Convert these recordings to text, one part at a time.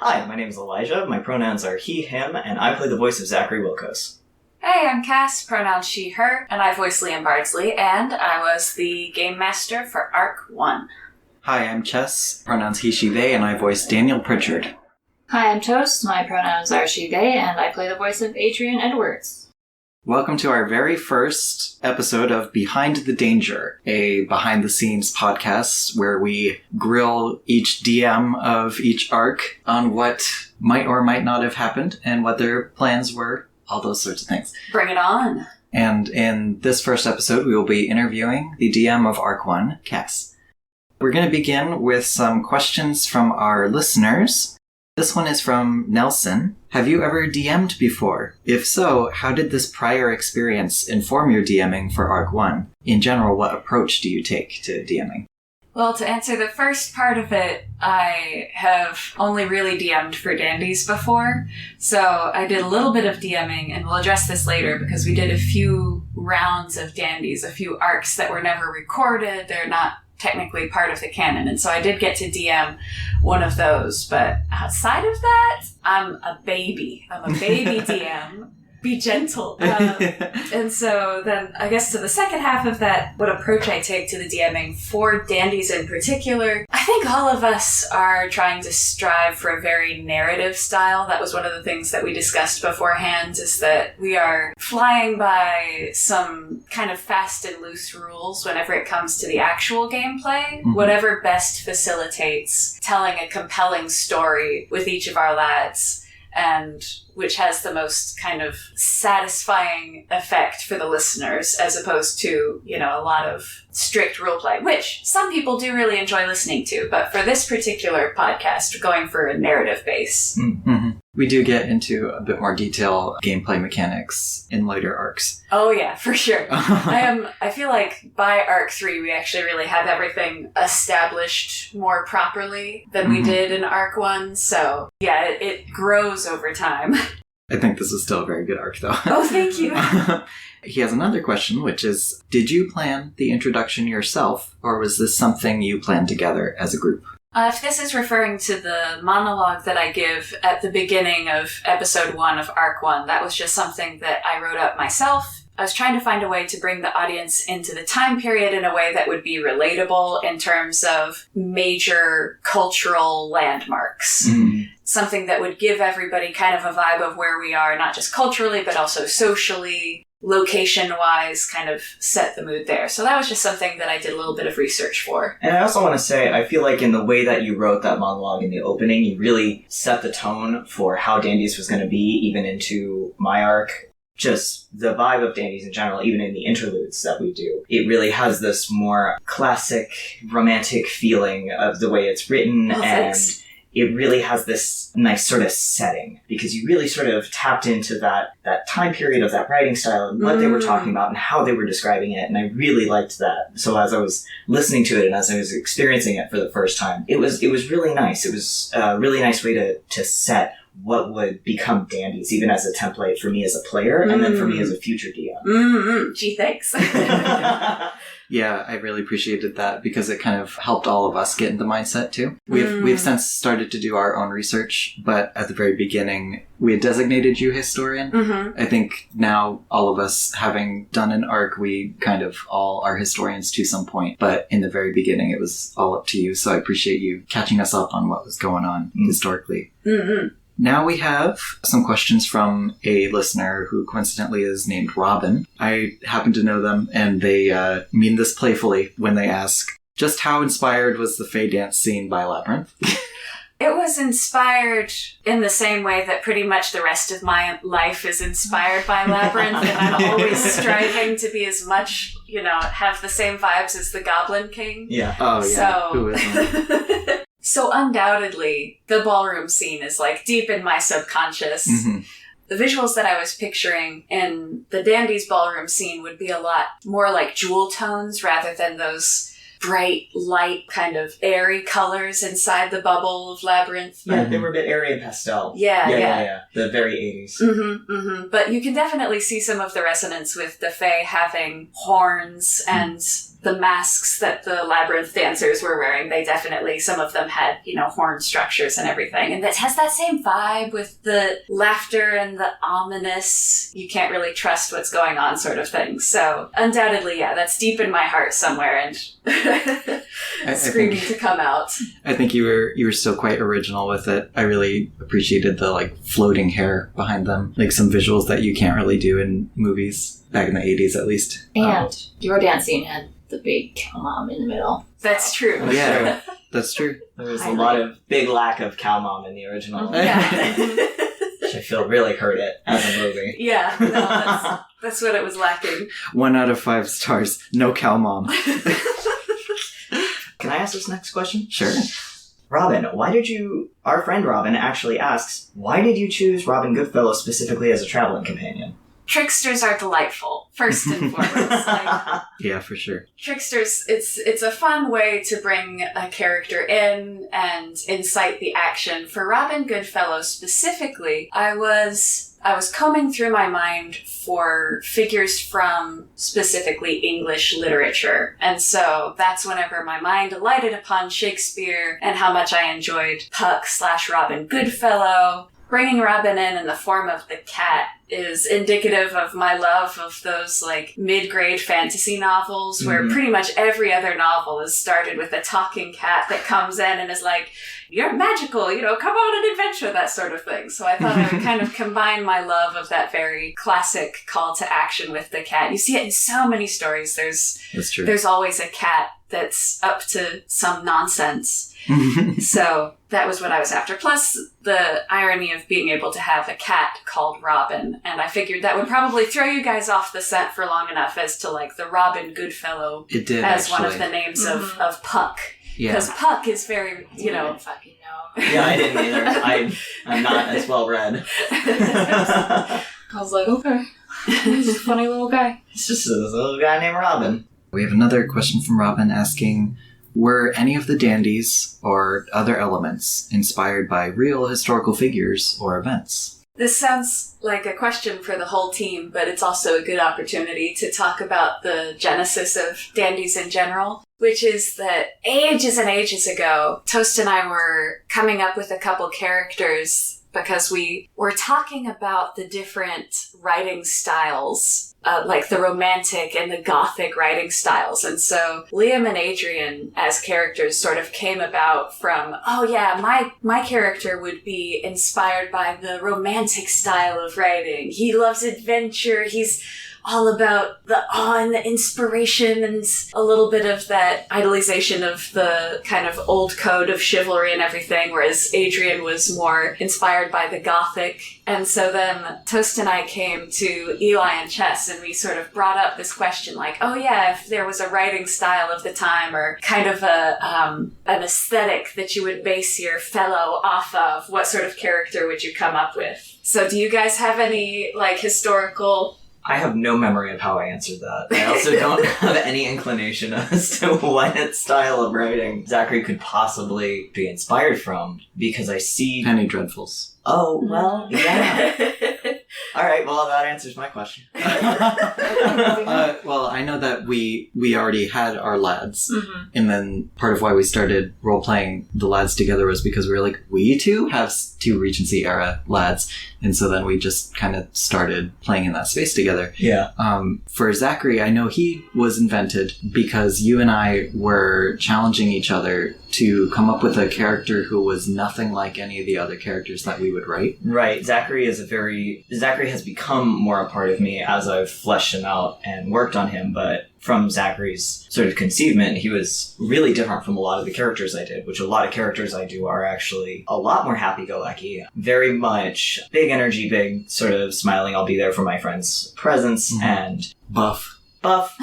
Hi, my name is Elijah, my pronouns are he, him, and I play the voice of Zachary Wilkos. Hey, I'm Cass, pronouns she, her, and I voice Liam Bardsley, and I was the game master for Arc 1. Hi, I'm Chess, pronouns he, she, they, and I voice Daniel Pritchard. Hi, I'm Toast, my pronouns are she, they, and I play the voice of Adrian Edwards. Welcome to our very first episode of Behind the Danger, a behind-the-scenes podcast where we grill each DM of each arc on what might or might not have happened and what their plans were, all those sorts of things. Bring it on! And in this first episode, we will be interviewing the DM of Arc 1, Cass. We're going to begin with some questions from our listeners. This one is from Nelson. Have you ever DM'd before? If so, how did this prior experience inform your DMing for Arc 1? In general, what approach do you take to DMing? Well, to answer the first part of it, I have only really DM'd for dandies before. So I did a little bit of DMing, and we'll address this later because we did a few rounds of dandies, a few arcs that were never recorded. They're not technically part of the canon, and so I did get to DM one of those, but outside of that, I'm a baby DM. Be gentle. And so then I guess to the second half of that, what approach I take to the DMing for dandies in particular, I think all of us are trying to strive for a very narrative style. That was one of the things that we discussed beforehand, is that we are flying by some kind of fast and loose rules whenever it comes to the actual gameplay. Mm-hmm. Whatever best facilitates telling a compelling story with each of our lads, and which has the most kind of satisfying effect for the listeners, as opposed to, a lot of strict roleplay, which some people do really enjoy listening to. But for this particular podcast, we're going for a narrative base. Mm-hmm. We do get into a bit more detail gameplay mechanics in later arcs. Oh yeah, for sure. I feel like by Arc 3, we actually really have everything established more properly than we did in Arc 1. So yeah, it grows over time. I think this is still a very good arc, though. Oh, thank you. He has another question, which is, did you plan the introduction yourself, or was this something you planned together as a group? If this is referring to the monologue that I give at the beginning of Episode 1 of Arc 1, that was just something that I wrote up myself. I was trying to find a way to bring the audience into the time period in a way that would be relatable in terms of major cultural landmarks. Mm. Something that would give everybody kind of a vibe of where we are, not just culturally, but also socially, location-wise, kind of set the mood there. So that was just something that I did a little bit of research for. And I also want to say, I feel like in the way that you wrote that monologue in the opening, you really set the tone for how Dandies was going to be, even into my arc. Just the vibe of Dandies in general, even in the interludes that we do. It really has this more classic, romantic feeling of the way it's written, thanks. It really has this nice sort of setting, because you really sort of tapped into that time period of that writing style and what they were talking about and how they were describing it, and I really liked that. So as I was listening to it and as I was experiencing it for the first time, it was really nice. It was a really nice way to set what would become Dandies, even as a template for me as a player, and then for me as a future DM. Mm-hmm. Gee, thanks. Yeah, I really appreciated that because it kind of helped all of us get into mindset too. We've since started to do our own research, but at the very beginning, we had designated you historian. Mm-hmm. I think now all of us, having done an arc, we kind of all are historians to some point, but in the very beginning, it was all up to you. So I appreciate you catching us up on what was going on historically. Mm-hmm. Now we have some questions from a listener who coincidentally is named Robin. I happen to know them, and they mean this playfully when they ask, just how inspired was the Fae dance scene by Labyrinth? It was inspired in the same way that pretty much the rest of my life is inspired by Labyrinth, and I'm always striving to be as much, have the same vibes as the Goblin King. Yeah. Oh, yeah. Who isn't? So undoubtedly, the ballroom scene is deep in my subconscious. Mm-hmm. The visuals that I was picturing in the Dandies ballroom scene would be a lot more like jewel tones rather than those bright, light, kind of airy colors inside the bubble of Labyrinth. Yeah, they were a bit airy and pastel. Yeah. The very 80s. But you can definitely see some of the resonance with the Fae having horns and the masks that the Labyrinth dancers were wearing. They definitely, some of them had, horn structures and everything. And it has that same vibe with the laughter and the ominous, you can't really trust what's going on sort of thing. So undoubtedly, yeah, that's deep in my heart somewhere and screaming to come out. I think you were still quite original with it. I really appreciated the floating hair behind them. Some visuals that you can't really do in movies, back in the 80s at least. And your dance scene had the big cow mom in the middle. That's true. Yeah, that's true. There was a lot of big lack of cow mom in the original. Yeah. Which I feel really hurt it as a movie. Yeah, no, that's what it was lacking. 1 out of 5 stars. No cow mom. Can I ask this next question? Sure. Robin, our friend Robin actually asks, why did you choose Robin Goodfellow specifically as a traveling companion? Tricksters are delightful, first and foremost. Yeah, for sure. Tricksters, it's a fun way to bring a character in and incite the action. For Robin Goodfellow specifically, I was combing through my mind for figures from specifically English literature. And so that's whenever my mind alighted upon Shakespeare and how much I enjoyed Puck/Robin Goodfellow. Bringing Robin in the form of the cat is indicative of my love of those mid-grade fantasy novels where pretty much every other novel is started with a talking cat that comes in and is like, you're magical, come on an adventure, that sort of thing. So I thought I would kind of combine my love of that very classic call to action with the cat. You see it in so many stories. That's true. There's always a cat that's up to some nonsense. So that was what I was after. Plus the irony of being able to have a cat called Robin. And I figured that would probably throw you guys off the scent for long enough as to the Robin Goodfellow It did, as actually. one of the names of Puck. Yeah. Because Puck is very, I didn't fucking know. Yeah, I didn't either. I'm not as well read. I was like, okay. He's a funny little guy. It's just this little guy named Robin. We have another question from Robin asking, were any of the dandies or other elements inspired by real historical figures or events? This sounds like a question for the whole team, but it's also a good opportunity to talk about the genesis of dandies in general, which is that ages and ages ago, Toast and I were coming up with a couple characters because we were talking about the different writing styles, the romantic and the gothic writing styles. And so Liam and Adrian as characters sort of came about from, my character would be inspired by the romantic style of writing. He loves adventure. He's all about the awe and the inspiration and a little bit of that idolization of the kind of old code of chivalry and everything, whereas Adrian was more inspired by the gothic. And so then Toast and I came to Eli and Chess and we sort of brought up this question if there was a writing style of the time or kind of an aesthetic that you would base your fellow off of, what sort of character would you come up with? So do you guys have any historical... I have no memory of how I answered that. I also don't have any inclination as to what style of writing Zachary could possibly be inspired from, because I see... Penny Dreadfuls. Oh, well, yeah. All right, well, that answers my question. Well, I know that we already had our lads, and then part of why we started role-playing the lads together was because we were like, we too have 2 Regency-era lads, and so then we just kind of started playing in that space together. Yeah. For Zachary, I know he was invented because you and I were challenging each other to come up with a character who was nothing like any of the other characters that we would write. Right. Zachary has become more a part of me as I've fleshed him out and worked on him, but from Zachary's sort of conceivement, he was really different from a lot of the characters I did, which a lot of characters I do are actually a lot more happy-go-lucky. Very much big energy, big sort of smiling, I'll be there for my friend's presence, and... Buff. Buff.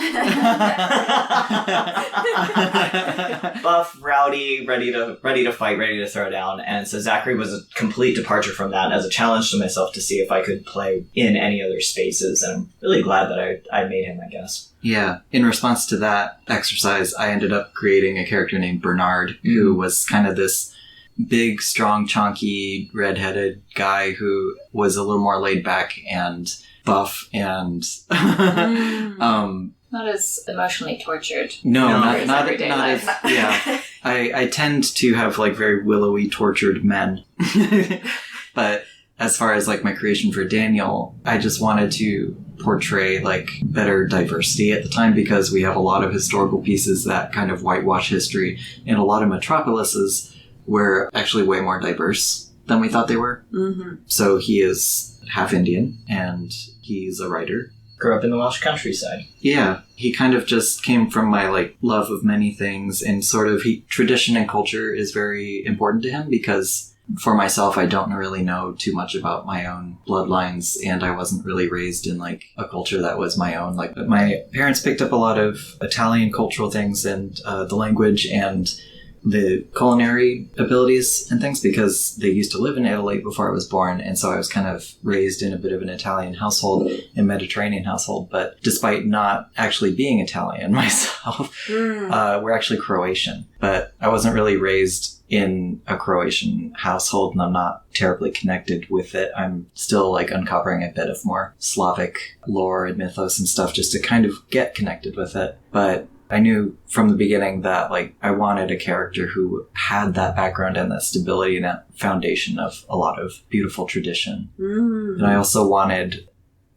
Buff, rowdy, ready to fight, ready to throw down. And so Zachary was a complete departure from that as a challenge to myself to see if I could play in any other spaces. And I'm really glad that I made him, I guess. Yeah. In response to that exercise, I ended up creating a character named Bernard, who was kind of this big, strong, chonky, redheaded guy who was a little more laid back and buff and not as emotionally tortured. Not everyday life. as yeah. I tend to have like very willowy, tortured men. But as far as like my creation for Daniel, I just wanted to portray like better diversity at the time, because we have a lot of historical pieces that kind of whitewash history, and a lot of metropolises were actually way more diverse than we thought they were. Mm-hmm. So he is half Indian, and he's a writer. Grew up in the Welsh countryside. Yeah, he kind of just came from my like love of many things, and sort of tradition and culture is very important to him, because for myself, I don't really know too much about my own bloodlines, and I wasn't really raised in like a culture that was my own. Like my parents picked up a lot of Italian cultural things and the language and the culinary abilities and things, because they used to live in Italy before I was born, and so I was kind of raised in a bit of an Italian household and Mediterranean household. But despite not actually being Italian myself, we're actually Croatian. But I wasn't really raised in a Croatian household, and I'm not terribly connected with it. I'm still like uncovering a bit of more Slavic lore and mythos and stuff just to kind of get connected with it. But I knew from the beginning that like I wanted a character who had that background and that stability and that foundation of a lot of beautiful tradition. And I also wanted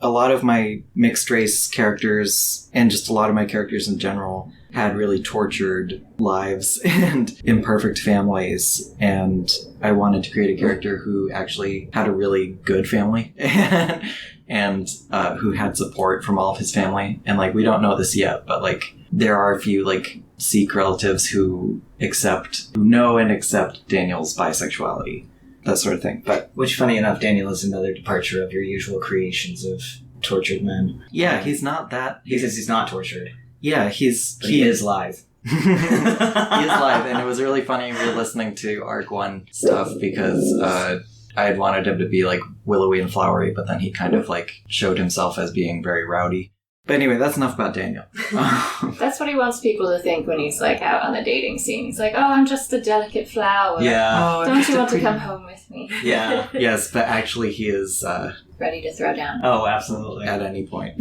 a lot of my mixed race characters, and just a lot of my characters in general, had really tortured lives and imperfect families. And I wanted to create a character who actually had a really good family and who had support from all of his family. And like, we don't know this yet, but like, there are a few like Sikh relatives who know and accept Daniel's bisexuality, that sort of thing. But which, funny enough, Daniel is another departure of your usual creations of tortured men. Yeah, he's not that. He says he's not tortured. Yeah, he is live. He is live, and it was really funny. We were listening to Arc 1 stuff because I had wanted him to be like willowy and flowery, but then he kind of like showed himself as being very rowdy. But anyway, that's enough about Daniel. That's what he wants people to think when he's like out on the dating scene. He's like, oh, I'm just a delicate flower. Yeah. Oh, Don't you want to come home with me? Yeah. Yes, but actually he is ready to throw down. Oh, absolutely. At any point.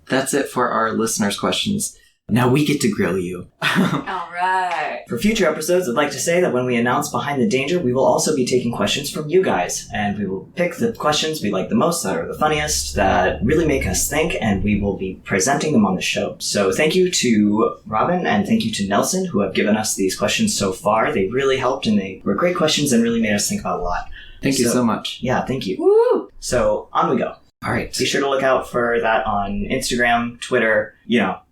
That's it for our listeners' questions. Now we get to grill you. All right. For future episodes, I'd like to say that when we announce Behind the Danger, we will also be taking questions from you guys. And we will pick the questions we like the most, that are the funniest, that really make us think, and we will be presenting them on the show. So thank you to Robin and thank you to Nelson, who have given us these questions so far. They really helped, and they were great questions and really made us think about a lot. Thank you so much. Yeah, thank you. Woo! So on we go. All right. Be sure to look out for that on Instagram, Twitter,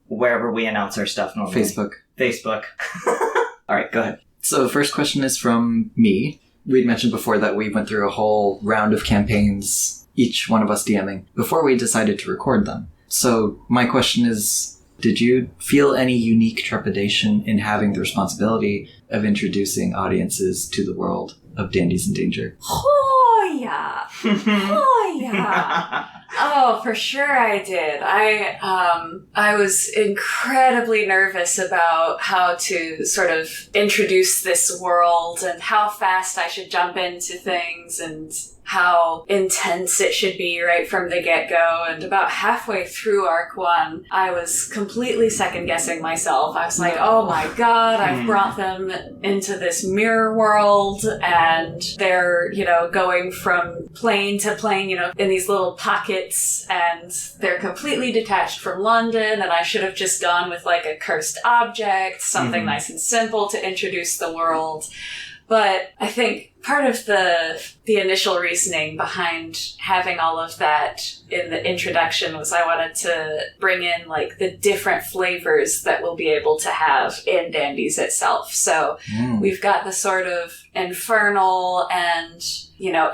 wherever we announce our stuff normally. Facebook. All right, go ahead. So the first question is from me. We'd mentioned before that we went through a whole round of campaigns, each one of us DMing, before we decided to record them. So my question is, did you feel any unique trepidation in having the responsibility of introducing audiences to the world of Dandies in Danger? Oh, yeah. Oh, yeah. Oh, for sure I did. I was incredibly nervous about how to sort of introduce this world and how fast I should jump into things and how intense it should be right from the get-go. And about halfway through Arc 1, I was completely second-guessing myself. I was like, oh my god, I've brought them into this mirror world, and they're, going from plane to plane, in these little pockets, and they're completely detached from London, and I should have just gone with like a cursed object, something nice and simple to introduce the world. But I think part of the initial reasoning behind having all of that in the introduction was I wanted to bring in like the different flavors that we'll be able to have in Dandies itself. So we've got the sort of infernal and,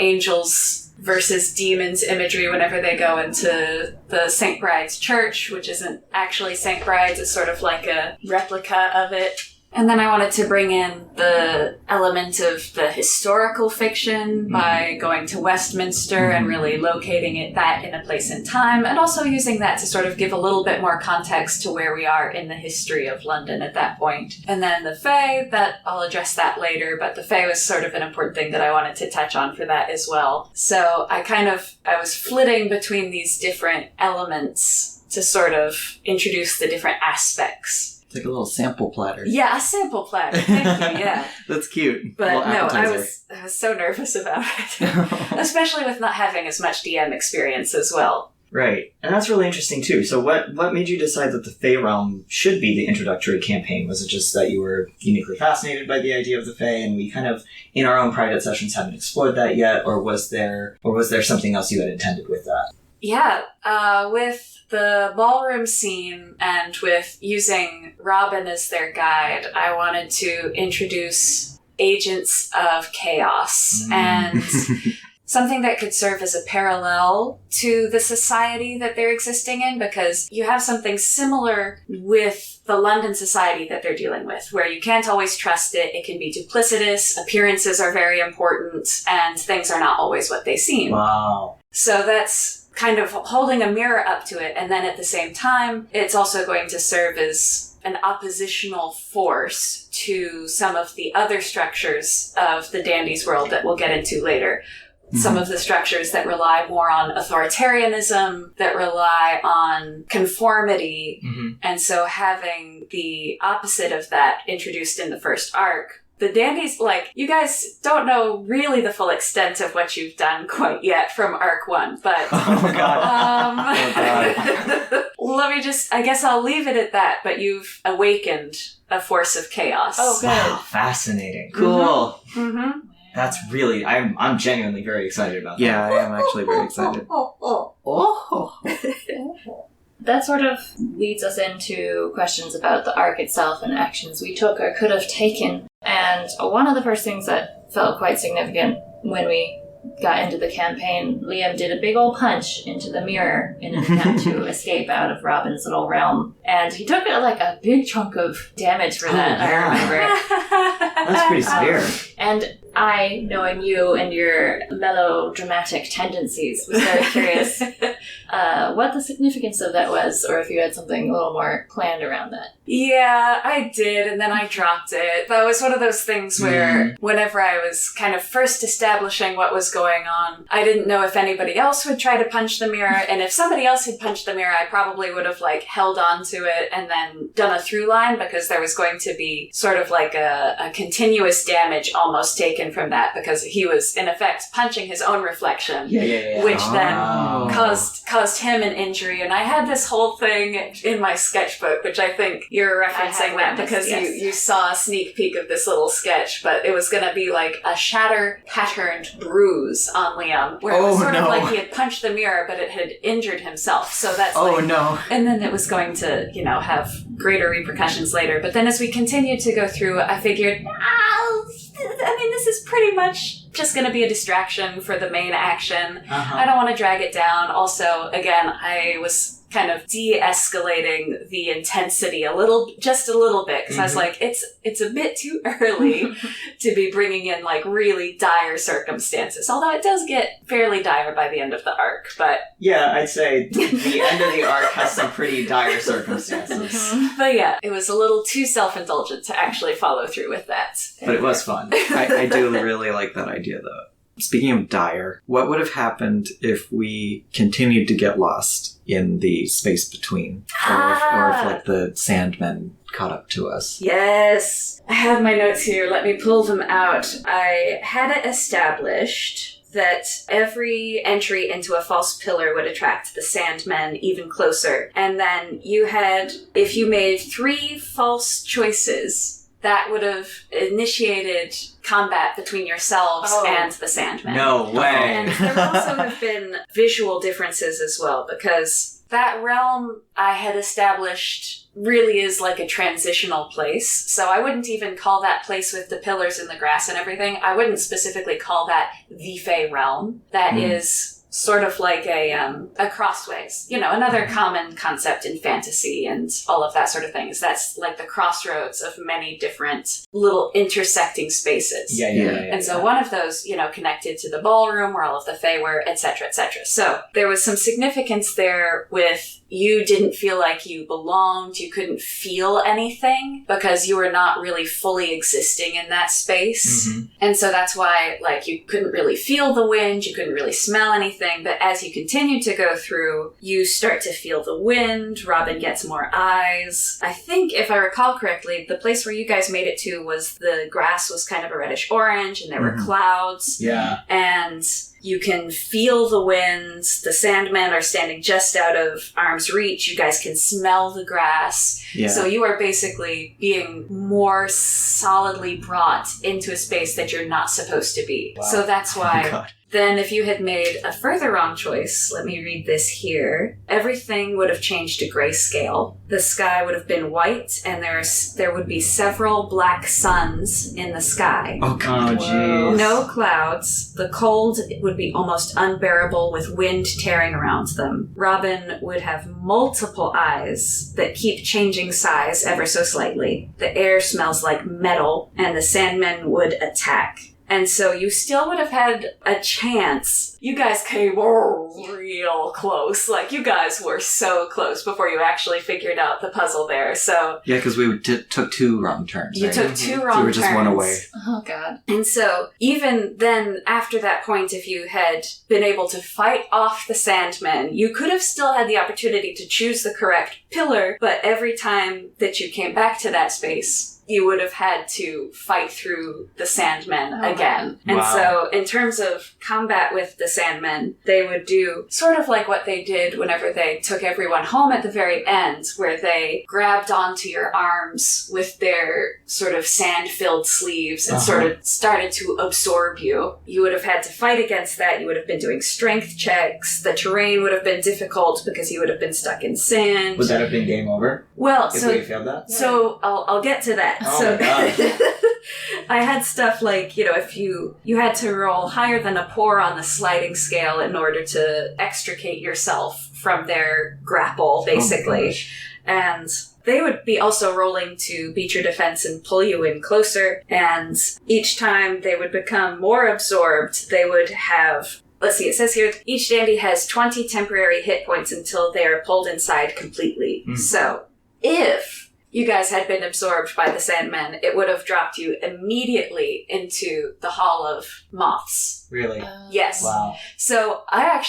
angels versus demons imagery whenever they go into the St. Bride's Church, which isn't actually St. Bride's, it's sort of like a replica of it. And then I wanted to bring in the element of the historical fiction by going to Westminster and really locating that in a place and time, and also using that to sort of give a little bit more context to where we are in the history of London at that point. And then the Fae, that I'll address that later, but the Fae was sort of an important thing that I wanted to touch on for that as well. So I was flitting between these different elements to sort of introduce the different aspects. It's like a little sample platter. Yeah, a sample platter. Thank you, yeah. That's cute. But no, I was so nervous about it. Especially with not having as much DM experience as well. Right. And that's really interesting too. So what made you decide that the Fae realm should be the introductory campaign? Was it just that you were uniquely fascinated by the idea of the Fae and we kind of, in our own private sessions, haven't explored that yet? Or was there something else you had intended with that? Yeah, with the ballroom scene and with using Robin as their guide, I wanted to introduce agents of chaos and something that could serve as a parallel to the society that they're existing in, because you have something similar with the London society that they're dealing with, where you can't always trust it. It can be duplicitous, appearances are very important, and things are not always what they seem. Wow. So that's kind of holding a mirror up to it, and then at the same time, it's also going to serve as an oppositional force to some of the other structures of the Dandy's world that we'll get into later. Some of the structures that rely more on authoritarianism, that rely on conformity, and so having the opposite of that introduced in the first arc. The Dandies, you guys don't know really the full extent of what you've done quite yet from Arc 1, but... Oh, God. Let me I guess I'll leave it at that, but you've awakened a force of chaos. Oh, good. Wow, fascinating. Cool. Mm-hmm. That's really, I'm genuinely very excited about that. Yeah, I am actually very excited. That sort of leads us into questions about the arc itself and actions we took or could have taken. And one of the first things that felt quite significant when we got into the campaign, Liam did a big old punch into the mirror in an attempt to escape out of Robin's little realm. And he took a big chunk of damage for that, I remember. That's pretty severe. And I, knowing you and your melodramatic tendencies, was very curious what the significance of that was, or if you had something a little more planned around that. Yeah, I did, and then I dropped it. That was one of those things where whenever I was kind of first establishing what was going on, I didn't know if anybody else would try to punch the mirror, and if somebody else had punched the mirror, I probably would have held on to it and then done a through line, because there was going to be sort of a continuous damage almost taken from that, because he was in effect punching his own reflection, which then caused him an injury. And I had this whole thing in my sketchbook, which I think you're referencing that because you saw a sneak peek of this little sketch, but it was going to be a shatter-patterned bruise on Liam, where it was sort of like he had punched the mirror, but it had injured himself. So that's and then it was going to, have greater repercussions later. But then as we continued to go through, I figured, this is pretty much just going to be a distraction for the main action. I don't want to drag it down. Also, again, I was kind of de-escalating the intensity just a little bit, because I was like, it's a bit too early to be bringing in really dire circumstances, although it does get fairly dire by the end of the arc. But yeah, I'd say the end of the arc has some pretty dire circumstances. But yeah, it was a little too self-indulgent to actually follow through with that. But it was fun. I do really like that idea, though. Speaking of dire, what would have happened if we continued to get lost in the space between? Or if the Sandmen caught up to us? Yes! I have my notes here. Let me pull them out. I had it established that every entry into a false pillar would attract the Sandmen even closer. And then you had, if you made 3 false choices, that would have initiated combat between yourselves and the Sandmen. No way. And there would also have been visual differences as well, because that realm I had established really is like a transitional place. So I wouldn't even call that place with the pillars and the grass and everything, I wouldn't specifically call that the Fey realm. That is sort of like a crossways. You know, another common concept in fantasy and all of that sort of thing is that's like the crossroads of many different little intersecting spaces. Yeah. And so one of those, you know, connected to the ballroom where all of the Fae were, etc., etc. So there was some significance there with you didn't feel like you belonged, you couldn't feel anything because you were not really fully existing in that space. Mm-hmm. And so that's why, like, you couldn't really feel the wind, you couldn't really smell anything, but as you continue to go through, you start to feel the wind, Robin gets more eyes. I think, if I recall correctly, the place where you guys made it to was the grass was kind of a reddish-orange, and there were clouds. Yeah. And you can feel the winds. The Sandmen are standing just out of arm's reach. You guys can smell the grass. Yeah. So you are basically being more solidly brought into a space that you're not supposed to be. Wow. So that's why... God. Then if you had made a further wrong choice, let me read this here, everything would have changed to grayscale. The sky would have been white, and there would be several black suns in the sky. Oh, God. jeez. No clouds. The cold would be almost unbearable with wind tearing around them. Robin would have multiple eyes that keep changing size ever so slightly. The air smells like metal, and the Sandmen would attack. And so you still would have had a chance. You guys came real close. Like, you guys were so close before you actually figured out the puzzle there. So Yeah, because we took 2 wrong turns. you right? took 2 wrong turns. We were just one away. Oh, God. And so, even then, after that point, if you had been able to fight off the Sandmen, you could have still had the opportunity to choose the correct pillar, but every time that you came back to that space, you would have had to fight through the Sandmen again. And Wow. so, in terms of combat with the Sandmen, they would do sort of like what they did whenever they took everyone home at the very end, where they grabbed onto your arms with their sort of sand-filled sleeves and sort of started to absorb you. You would have had to fight against that. You would have been doing strength checks. The terrain would have been difficult because you would have been stuck in sand. Would that have been game over Well, if so we failed that? so I'll get to that. Oh so my God. I had stuff like, you know, if you had to roll higher than a 4 on the sliding scale in order to extricate yourself from their grapple, basically. And they would be also rolling to beat your defense and pull you in closer. And each time they would become more absorbed, they would have... Let's see, it says here, each dandy has 20 temporary hit points until they are pulled inside completely. So, if you guys had been absorbed by the Sandmen, it would have dropped you immediately into the Hall of Moths. Really? Yes. Wow. So I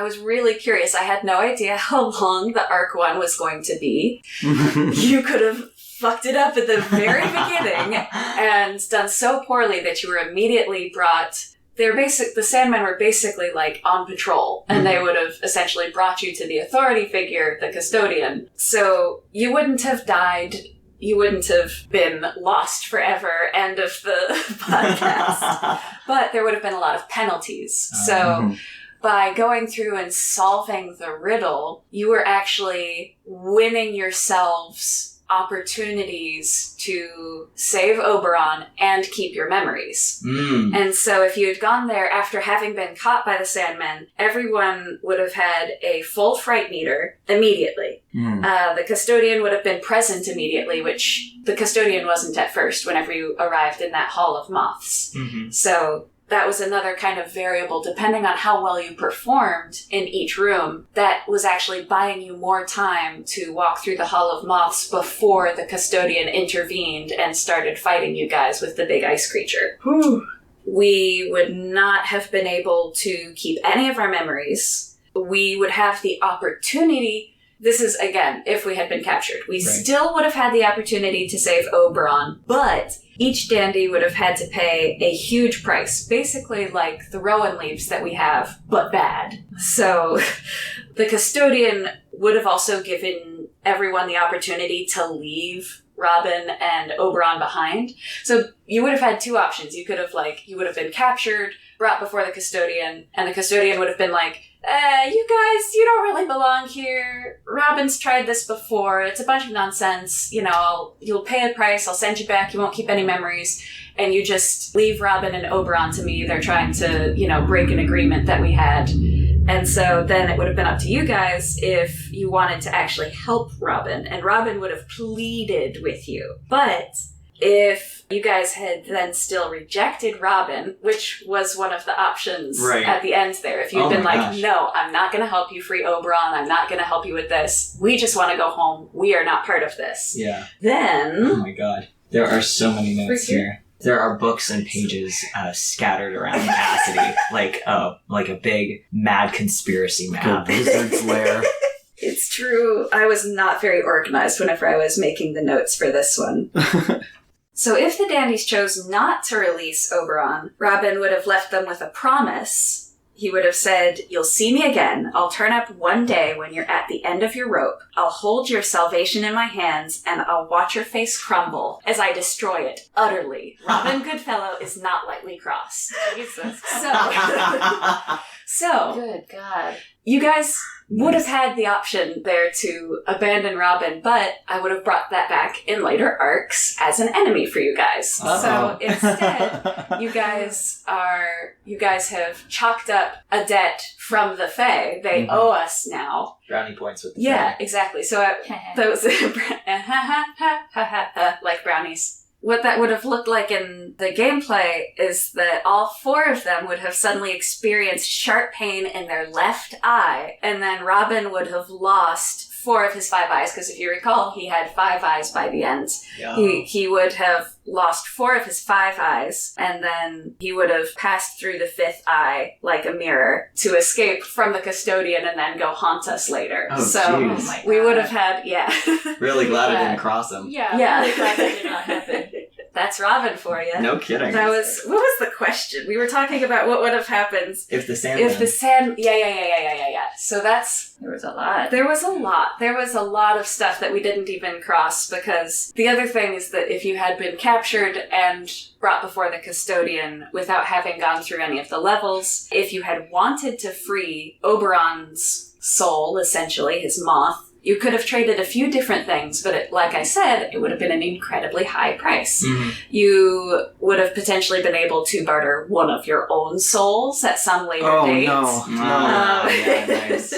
was really curious. I had no idea how long the Arc 1 was going to be. You could have fucked it up at the very beginning and done so poorly that you were immediately brought... the Sandmen were basically like on patrol, and they would have essentially brought you to the authority figure, the custodian. So you wouldn't have died, you wouldn't have been lost forever, end of the podcast. But there would have been a lot of penalties. So by going through and solving the riddle, you were actually winning yourselves opportunities to save Oberon and keep your memories. And so if you had gone there after having been caught by the Sandmen, everyone would have had a full fright meter immediately. The custodian would have been present immediately, which the custodian wasn't at first whenever you arrived in that Hall of Moths. So that was another kind of variable, depending on how well you performed in each room, that was actually buying you more time to walk through the Hall of Moths before the custodian intervened and started fighting you guys with the big ice creature. We would not have been able to keep any of our memories. We would have the opportunity... This is, again, if we had been captured. We still would have had the opportunity to save Oberon, but each dandy would have had to pay a huge price, basically like the Rowan leaves that we have, but bad. So the custodian would have also given everyone the opportunity to leave Robin and Oberon behind. So you would have had two options. You could have, you would have been captured, brought before the custodian, and the custodian would have been like, you guys, you don't really belong here. Robin's tried this before. It's a bunch of nonsense. You'll pay a price. I'll send you back. You won't keep any memories. And you just leave Robin and Oberon to me. They're trying to, break an agreement that we had. And so then it would have been up to you guys if you wanted to actually help Robin. And Robin would have pleaded with you. But if you guys had then still rejected Robin, which was one of the options at the end there, if you'd been like, no, I'm not going to help you free Oberon, I'm not going to help you with this, we just want to go home, we are not part of this. Yeah. Then... Oh my god. There are so many notes here. There are books and pages scattered around Cassidy, like a big mad conspiracy map. Like a wizard's lair. It's true. I was not very organized whenever I was making the notes for this one. So if the Dandies chose not to release Oberon, Robin would have left them with a promise. He would have said, you'll see me again. I'll turn up one day when you're at the end of your rope. I'll hold your salvation in my hands, and I'll watch your face crumble as I destroy it utterly. Robin Goodfellow is not lightly crossed. Jesus. So, good God. You guys would have had the option there to abandon Robin, but I would have brought that back in later arcs as an enemy for you guys. Uh-oh. So instead, you guys have chalked up a debt from the Fae. They owe us now. Brownie points with the Yeah, exactly. So those like brownies. What that would have looked like in the gameplay is that all four of them would have suddenly experienced sharp pain in their left eye, and then Robin would have lost 4 of his 5 eyes, because if you recall, he had 5 eyes by the end. Yeah. He would have lost 4 of his 5 eyes, and then he would have passed through the 5th eye like a mirror to escape from the custodian and then go haunt us later. Oh, so geez. we would have had, Really glad I didn't cross him. Yeah, Yeah. really glad that did not happen. That's Robin for you. No kidding. What was the question? We were talking about what would have happened If the Sandman... yeah. So There was a lot. there was a lot of stuff that we didn't even cross, because the other thing is that if you had been captured and brought before the custodian without having gone through any of the levels, if you had wanted to free Oberon's soul, essentially, his moth, you could have traded a few different things, but like I said, it would have been an incredibly high price. Mm-hmm. You would have potentially been able to barter one of your own souls at some later date. No. Nice.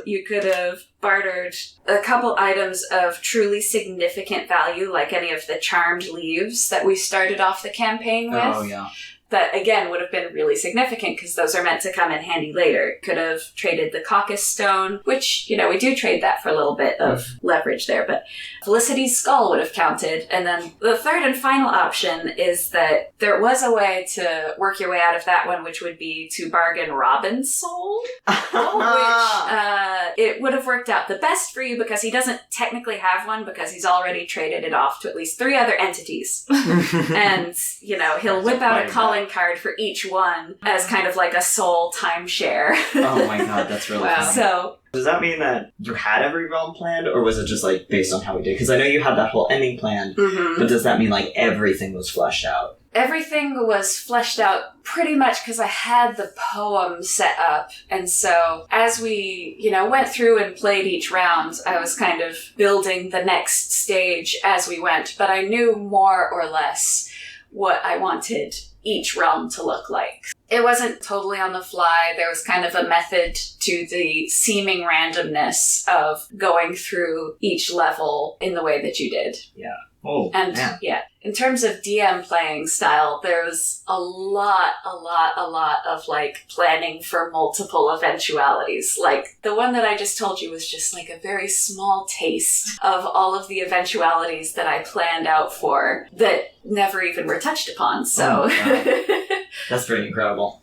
You could have bartered a couple items of truly significant value, like any of the charmed leaves that we started off the campaign with. Oh, yeah. That, again, would have been really significant because those are meant to come in handy later. Could have traded the caucus stone, which, we do trade that for a little bit of leverage there, but Felicity's skull would have counted. And then the third and final option is that there was a way to work your way out of that one, which would be to bargain Robin's soul, which it would have worked out the best for you because he doesn't technically have one because he's already traded it off to at least 3 other entities. And, he'll whip out a calling card for each one as kind of like a soul timeshare. Oh my god, that's really Wow. funny. So, Does that mean that you had every realm planned, or was it just based on how we did? Because I know you had that whole ending planned, but does that mean everything was fleshed out? everything was fleshed out pretty much because I had the poem set up. And so as we, went through and played each round, I was kind of building the next stage as we went. But I knew more or less what I wanted each realm to look like. It wasn't totally on the fly. There was kind of a method to the seeming randomness of going through each level in the way that you did. Yeah. Oh, and man. yeah, in terms of DM playing style, there was a lot of planning for multiple eventualities. The one that I just told you was just a very small taste of all of the eventualities that I planned out for that never even were touched upon. So that's pretty incredible.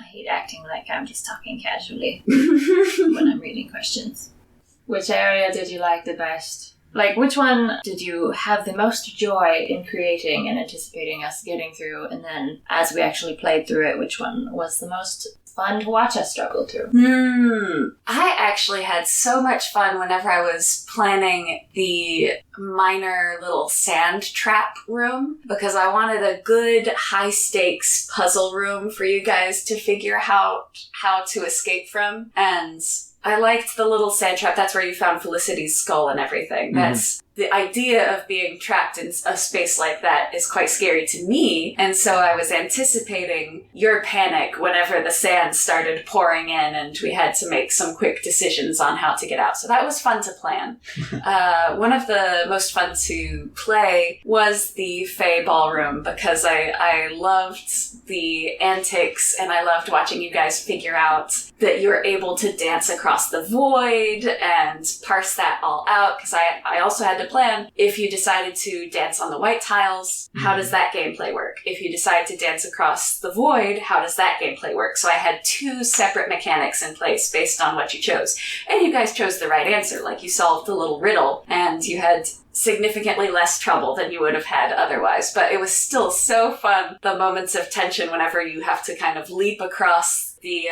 I hate acting like I'm just talking casually when I'm reading questions. Which area did you like the best? Which one did you have the most joy in creating and anticipating us getting through? And then, as we actually played through it, which one was the most fun to watch us struggle through? I actually had so much fun whenever I was planning the minor little sand trap room, because I wanted a good high stakes puzzle room for you guys to figure out how to escape from. And I liked the little sand trap. That's where you found Felicity's skull and everything. That's the idea of being trapped in a space like that is quite scary to me. And so I was anticipating your panic whenever the sand started pouring in and we had to make some quick decisions on how to get out. So that was fun to plan. One of the most fun to play was the Fae Ballroom, because I loved the antics and I loved watching you guys figure out that you're able to dance across the void and parse that all out, because I also had to plan, if you decided to dance on the white tiles, how does that gameplay work? If you decide to dance across the void, how does that gameplay work? So I had 2 separate mechanics in place based on what you chose. And you guys chose the right answer. Like, you solved the little riddle and you had significantly less trouble than you would have had otherwise. But it was still so fun, the moments of tension whenever you have to kind of leap across the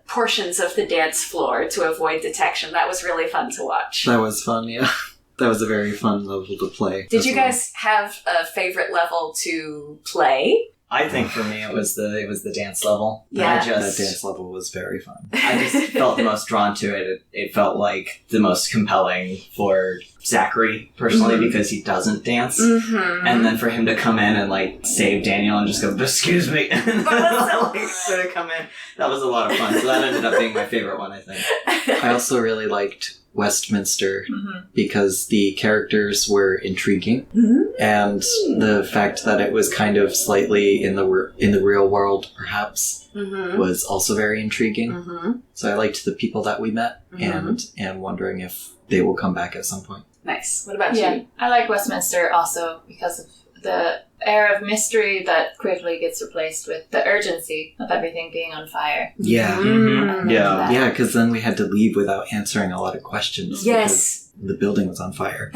portions of the dance floor to avoid detection. That was really fun to watch. That was fun, yeah. That was a very fun level to play. Did you guys have a favorite level to play? I think for me it was the dance level. Yeah. That dance level was very fun. I just felt the most drawn to it. It felt like the most compelling for Zachary, personally, because he doesn't dance. And then for him to come in and, like, save Daniel and just go, excuse me, and like, sort of come in. That was a lot of fun. So that ended up being my favorite one, I think. I also really liked Westminster because the characters were intriguing, and the fact that it was kind of slightly in the real world, perhaps, was also very intriguing. So I liked the people that we met, and wondering if they will come back at some point. Nice. What about you? I like Westminster also because of the air of mystery that quickly gets replaced with the urgency of everything being on fire. Yeah. Yeah, because then we had to leave without answering a lot of questions. Yes. The building was on fire.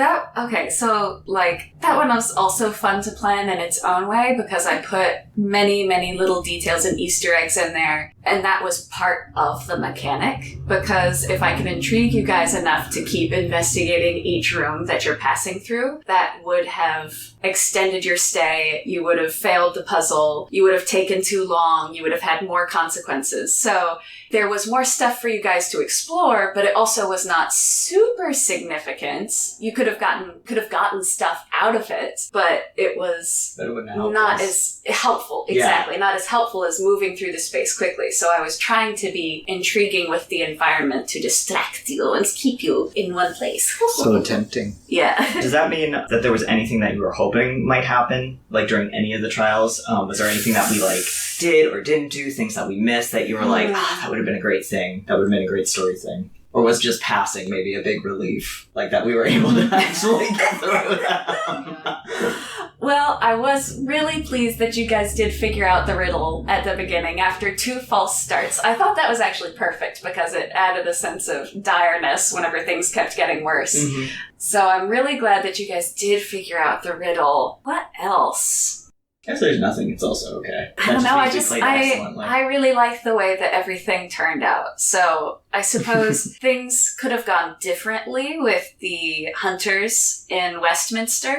So, like, that one was also fun to plan in its own way, because I put many, many little details and Easter eggs in there, and that was part of the mechanic, because if I can intrigue you guys enough to keep investigating each room that you're passing through, that would have extended your stay, you would have failed the puzzle, you would have taken too long, you would have had more consequences. So there was more stuff for you guys to explore, but it also was not super significant. You could have gotten stuff out of it, but it was not as helpful. Exactly. Not as helpful as moving through the space quickly. So I was trying to be intriguing with the environment to distract you and keep you in one place. So tempting. Yeah. Does that mean that there was anything that you were hoping might happen, like during any of the trials? Was there anything that we did or didn't do, things that we missed that you were like, that would have been a great thing, that would have been a great story thing? Or was just passing maybe a big relief, like that we were able to actually get through that? Well, I was really pleased that you guys did figure out the riddle at the beginning after 2 false starts. I thought that was actually perfect because it added a sense of direness whenever things kept getting worse. So I'm really glad that you guys did figure out the riddle. What else? If there's nothing, it's also okay. I don't know, I really like the way that everything turned out. So I suppose things could have gone differently with the hunters in Westminster.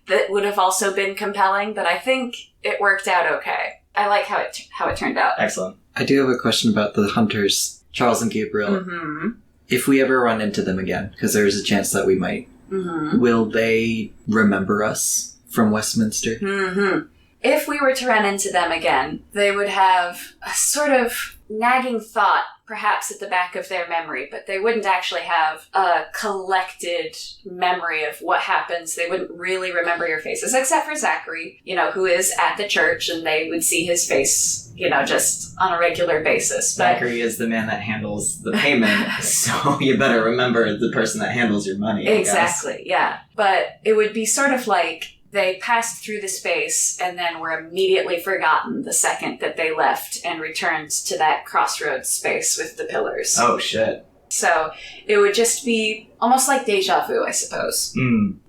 That would have also been compelling, but I think it worked out okay. I like how it turned out. Excellent. I do have a question about the hunters, Charles and Gabriel. If we ever run into them again, because there's a chance that we might, will they remember us from Westminster? If we were to run into them again, they would have a sort of nagging thought, perhaps at the back of their memory, but they wouldn't actually have a collected memory of what happens. They wouldn't really remember your faces, except for Zachary, who is at the church, and they would see his face, just on a regular basis. But Zachary is the man that handles the payment, so you better remember the person that handles your money. Exactly, yeah. But it would be sort of like they passed through the space and then were immediately forgotten the second that they left and returned to that crossroads space with the pillars. Oh, shit. So it would just be almost like deja vu, I suppose.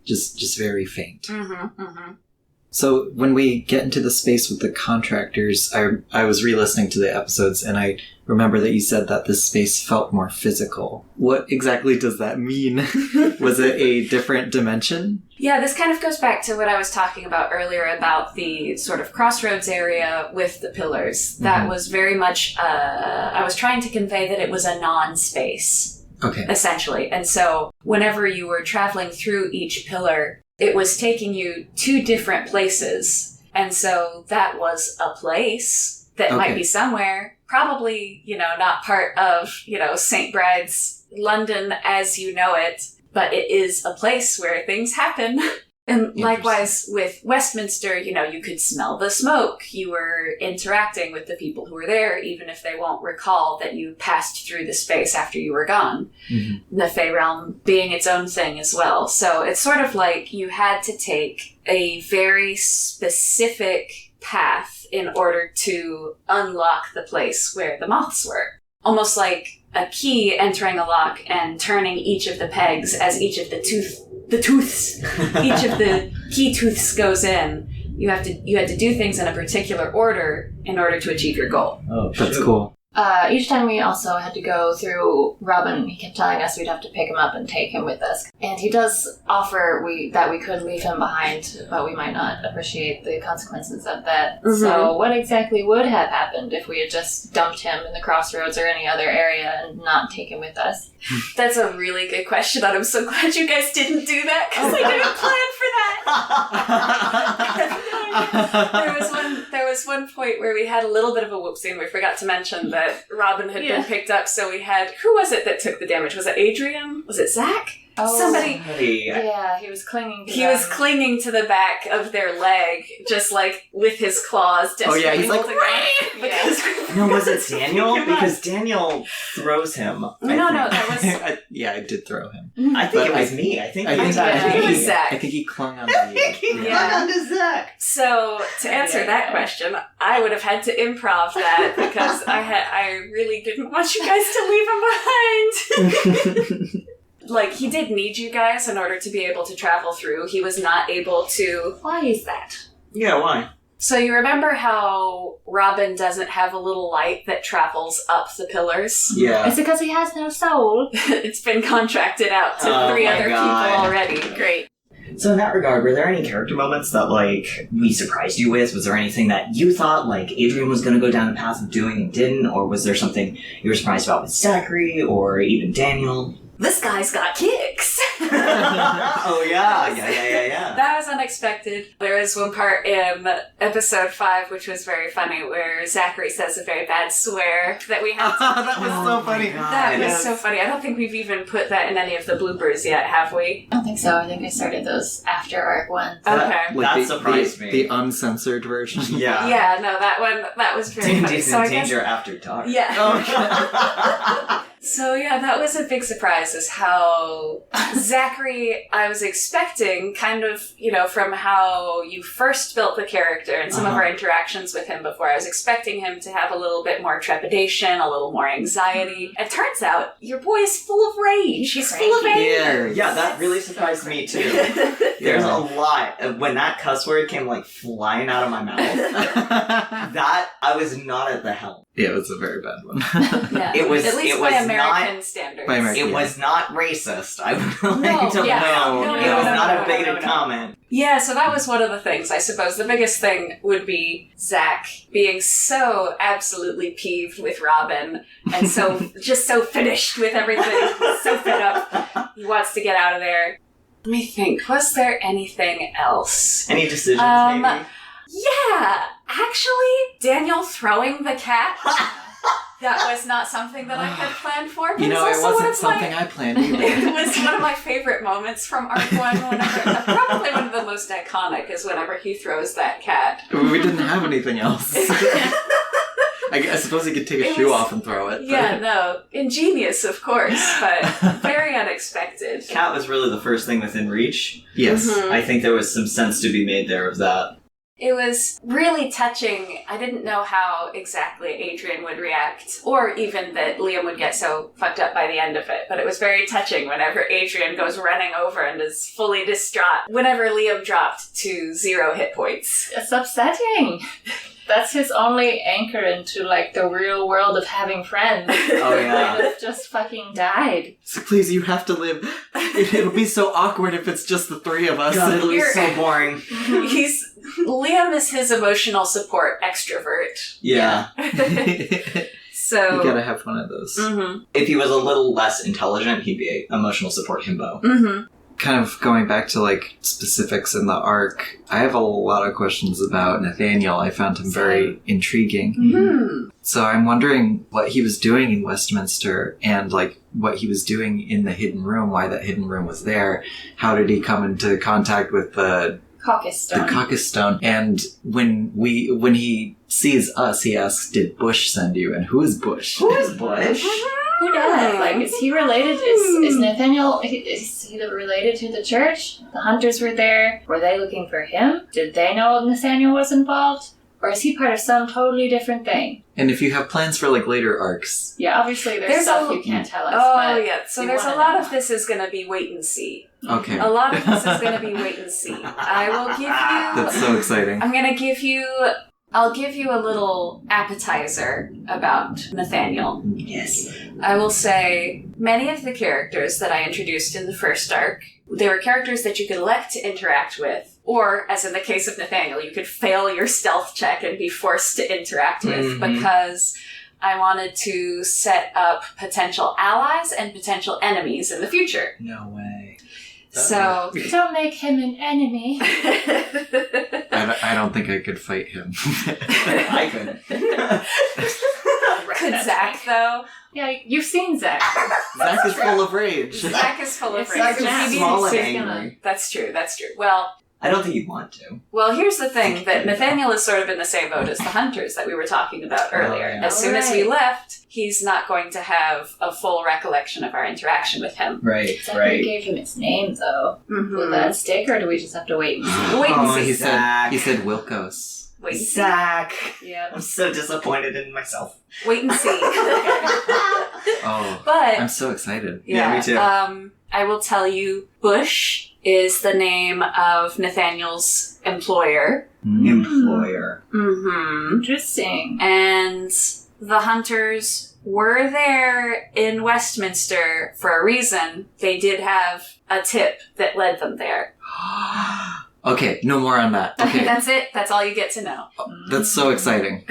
Just very faint. So when we get into the space with the contractors, I was re-listening to the episodes and I remember that you said that this space felt more physical. What exactly does that mean? Was it a different dimension? Yeah, this kind of goes back to what I was talking about earlier about the sort of crossroads area with the pillars. That was very much, I was trying to convey that it was a non-space. Okay. Essentially. And so whenever you were traveling through each pillar, it was taking you to different places. And so that was a place that might be somewhere, probably, not part of, St. Bride's London as you know it, but it is a place where things happen. And likewise with Westminster, you could smell the smoke. You were interacting with the people who were there, even if they won't recall that you passed through the space after you were gone. Mm-hmm. The Fey Realm being its own thing as well. So it's sort of like you had to take a very specific path in order to unlock the place where the moths were. Almost like a key entering a lock and turning each of the pegs as each of the tooths, each of the key tooths goes in. You had to do things in a particular order in order to achieve your goal. Oh, that's cool. Each time we also had to go through Robin, he kept telling us we'd have to pick him up and take him with us. And he does offer that we could leave him behind, but we might not appreciate the consequences of that. Mm-hmm. So what exactly would have happened if we had just dumped him in the crossroads or any other area and not taken him with us? That's a really good question, and I'm so glad you guys didn't do that, because I didn't plan for that. There was one point where we had a little bit of a whoopsie, and we forgot to mention that Robin had been picked up, so we had... Who was it that took the damage? Was it Adrian? Was it Zach? Oh, somebody. Yeah, he was clinging to was clinging to the back of their leg, just like with his claws. Oh yeah, he's like, No, was it Daniel? Because Daniel throws him. No, that was... I did throw him. I think it was me. I think it was Zach. I think he clung on to you. Clung onto Zach. So, to answer that question, I would have had to improv that because I really didn't want you guys to leave him behind. Like, he did need you guys in order to be able to travel through. He was not able to... Why is that? Yeah, why? So you remember how Robin doesn't have a little light that travels up the pillars? Yeah. It's because he has no soul. It's been contracted out to 3 other people already. Great. So in that regard, were there any character moments that, we surprised you with? Was there anything that you thought, Adrian was going to go down a path of doing and didn't? Or was there something you were surprised about with Zachary or even Daniel? This guy's got kicks. Oh, yeah. That was unexpected. There was one part in episode 5, which was very funny, where Zachary says a very bad swear that we had to... That was so funny. That was so funny. I don't think we've even put that in any of the bloopers yet, have we? I don't think so. I think I started those after arc 1. Okay. That surprised me. The uncensored version. Yeah. Yeah, no, that was very funny. So Danger after dark. Yeah. So yeah, that was a big surprise, is how Zachary, I was expecting kind of, from how you first built the character and some of our interactions with him before, I was expecting him to have a little bit more trepidation, a little more anxiety. It turns out your boy is full of rage. He's full of anger. Yeah, that really surprised me too. There's a lot. When that cuss word came flying out of my mouth, that I was not at the helm. Yeah, it was a very bad one. Yeah. It was, at least it by was American not, standards. By American, it was not racist. I don't know. No, It was not a bigoted comment. Yeah, so that was one of the things, I suppose. The biggest thing would be Zach being so absolutely peeved with Robin and just so finished with everything, so fed up. He wants to get out of there. Let me think. Was there anything else? Any decisions, maybe? Yeah, actually, Daniel throwing the cat. That was not something that I had planned for. But it wasn't something I planned either. It was one of my favorite moments from Arc 1. Probably one of the most iconic is whenever he throws that cat. We didn't have anything else. I suppose he could take a shoe off and throw it. Yeah, no. Ingenious, of course, but very unexpected. Cat was really the first thing within reach. Yes. Mm-hmm. I think there was some sense to be made there of that. It was really touching. I didn't know how exactly Adrian would react, or even that Liam would get so fucked up by the end of it, but it was very touching whenever Adrian goes running over and is fully distraught whenever Liam dropped to 0 hit points. It's upsetting. That's his only anchor into, like, the real world of having friends. Oh, yeah. Kind of just fucking died. So please, you have to live. It'll be so awkward if it's just the 3 of us. God, it'll be so boring. Liam is his emotional support extrovert. Yeah. So You gotta have one of those. Mm-hmm. If he was a little less intelligent, he'd be an emotional support himbo. Mm-hmm. Kind of going back to like specifics in the arc, I have a lot of questions about Nathaniel. I found him very intriguing. Mm-hmm. So I'm wondering what he was doing in Westminster and like what he was doing in the hidden room, why that hidden room was there. How did he come into contact with the Caucus Stone. Caucus Stone? And when he sees us, he asks, "Did Bush send you?" And who is Bush? Who is Bush? Who does? Like, is he related? Is Nathaniel, is he related to the church? The hunters were there. Were they looking for him? Did they know Nathaniel was involved? Or is he part of some totally different thing? And if you have plans for like later arcs, Yeah, obviously there's stuff you can't tell us. Oh, but yeah. So we there's a wanna lot know. of this is going to be wait and see. okay, A lot of this is going to be wait and see. I will give you... that's so exciting. I'm going to give you... I'll give you a little appetizer about Nathaniel. Yes. I will say many of the characters that I introduced in the first arc, they were characters that you could elect to interact with, or, as in the case of Nathaniel, you could fail your stealth check and be forced to interact with, because I wanted to set up potential allies and potential enemies in the future. No way. So... Don't make him an enemy. I don't think I could fight him. I couldn't. Could Zach, though? Yeah, you've seen Zach. Zach is full of rage. Zach is full of It's rage. Zach is Maybe small and he's angry. That's true. Well, I don't think you'd want to. Well, here's the thing, that Nathaniel is sort of in the same boat as the hunters that we were talking about earlier. yeah. As soon as we left, he's not going to have a full recollection of our interaction with him. Right, Zach gave him its name, though. Will that stick, or do we just have to wait and see? Wait and Oh, see. he Zach. said Wilkos. Wait and see. Zach! Yeah. I'm so disappointed in myself. Wait and see. Oh, But, I'm so excited. Yeah, me too. I will tell you, Bush is the name of Nathaniel's employer. Employer. Mm-hmm. Interesting. And the hunters were there in Westminster for a reason. They did have a tip that led them there. Okay, no more on that. Okay, That's it. That's all you get to know. that's so exciting.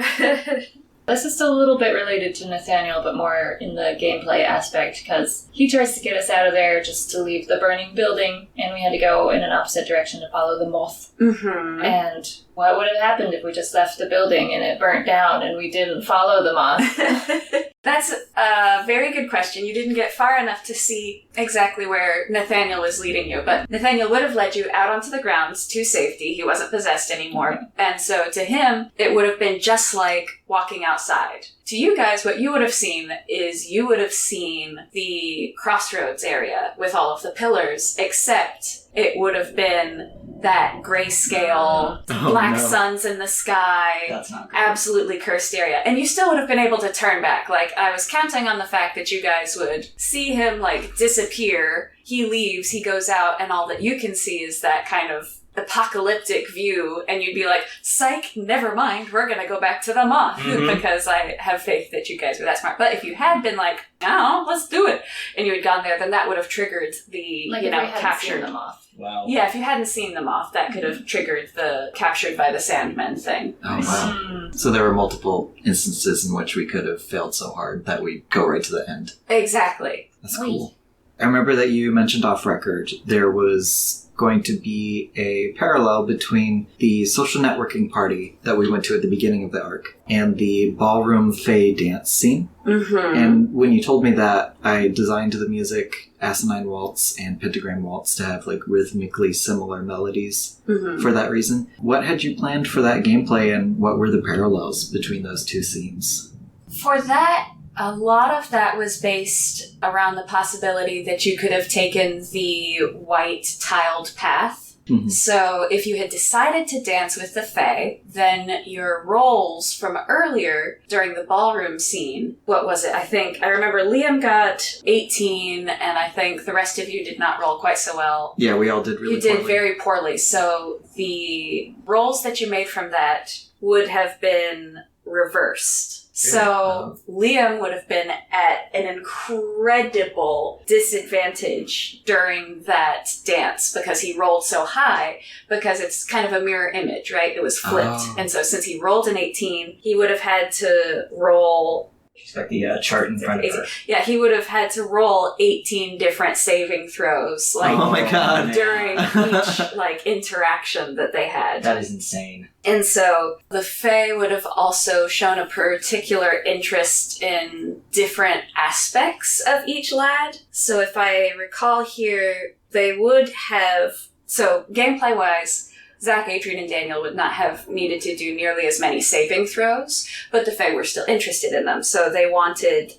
This is still a little bit related to Nathaniel, but more in the gameplay aspect, because he tries to get us out of there just to leave the burning building, and we had to go in an opposite direction to follow the moth. Mm-hmm. And what would have happened if we just left the building and it burnt down and we didn't follow the moth? That's a very good question. You didn't get far enough to see exactly where Nathaniel was leading you, but Nathaniel would have led you out onto the grounds to safety. He wasn't possessed anymore. And so to him, it would have been just like walking outside. To you guys, what you would have seen is you would have seen the crossroads area with all of the pillars, except it would have been that grayscale, black suns in the sky, That's not good. absolutely cursed area. And you still would have been able to turn back. Like, I was counting on the fact that you guys would see him, like, disappear. He leaves, he goes out, and all that you can see is that kind of apocalyptic view, and you'd be like, psych, never mind, we're gonna go back to the moth, because I have faith that you guys were that smart. But if you had been like, no, let's do it, and you had gone there, then that would have triggered the, Like you if know, we hadn't captured seen the moth. Wow. Yeah, if you hadn't seen the moth, that could have triggered the captured by the Sandmen thing. Oh, wow. So there were multiple instances in which we could have failed so hard that we go right to the end. Exactly. That's cool. I remember that you mentioned off record there was going to be a parallel between the social networking party that we went to at the beginning of the arc and the ballroom fae dance scene. Mm-hmm. And when you told me that, I designed the music Asinine Waltz and Pentagram Waltz to have like rhythmically similar melodies for that reason. What had you planned for that gameplay, and what were the parallels between those two scenes? For that, a lot of that was based around the possibility that you could have taken the white tiled path Mhm. So if you had decided to dance with the Fae, then your rolls from earlier during the ballroom scene, what was it? I remember Liam got 18, and I think the rest of you did not roll quite so well. Yeah, we all did really You did poorly. very poorly. So the rolls that you made from that would have been reversed. So Liam would have been at an incredible disadvantage during that dance because he rolled so high, because it's kind of a mirror image, right? It was flipped. Oh. And so since he rolled an 18, he would have had to roll... She's got the chart in front of her. Yeah, he would have had to roll 18 different saving throws, like, Oh my god. during each, like, interaction that they had. That is insane. And so the Fae would have also shown a particular interest in different aspects of each lad. So if I recall here, they would have... So gameplay-wise, Zach, Adrian, and Daniel would not have needed to do nearly as many saving throws, but the Fae were still interested in them. So they wanted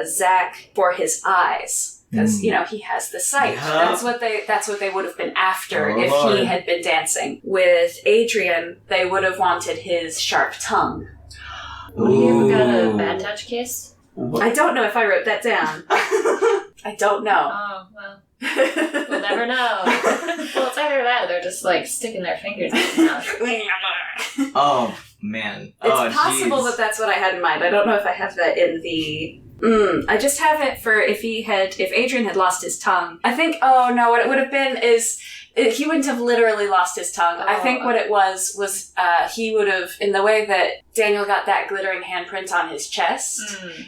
Zach for his eyes, because you know he has the sight. Yeah. That's what they would have been after Oh, if Lord. he had been dancing. With Adrian, they would have wanted his sharp tongue. Would he ever got a Ooh. bad touch kiss? I don't know if I wrote that down. I don't know. Oh, well. We'll never know. Well, it's either that or they're just like sticking their fingers in his mouth. Oh, man. It's possible that that's what I had in mind. I don't know if I have that in the... I just have it for if Adrian had lost his tongue. I think, what it would have been is... He wouldn't have literally lost his tongue. I think what it was he would have, in the way that Daniel got that glittering handprint on his chest,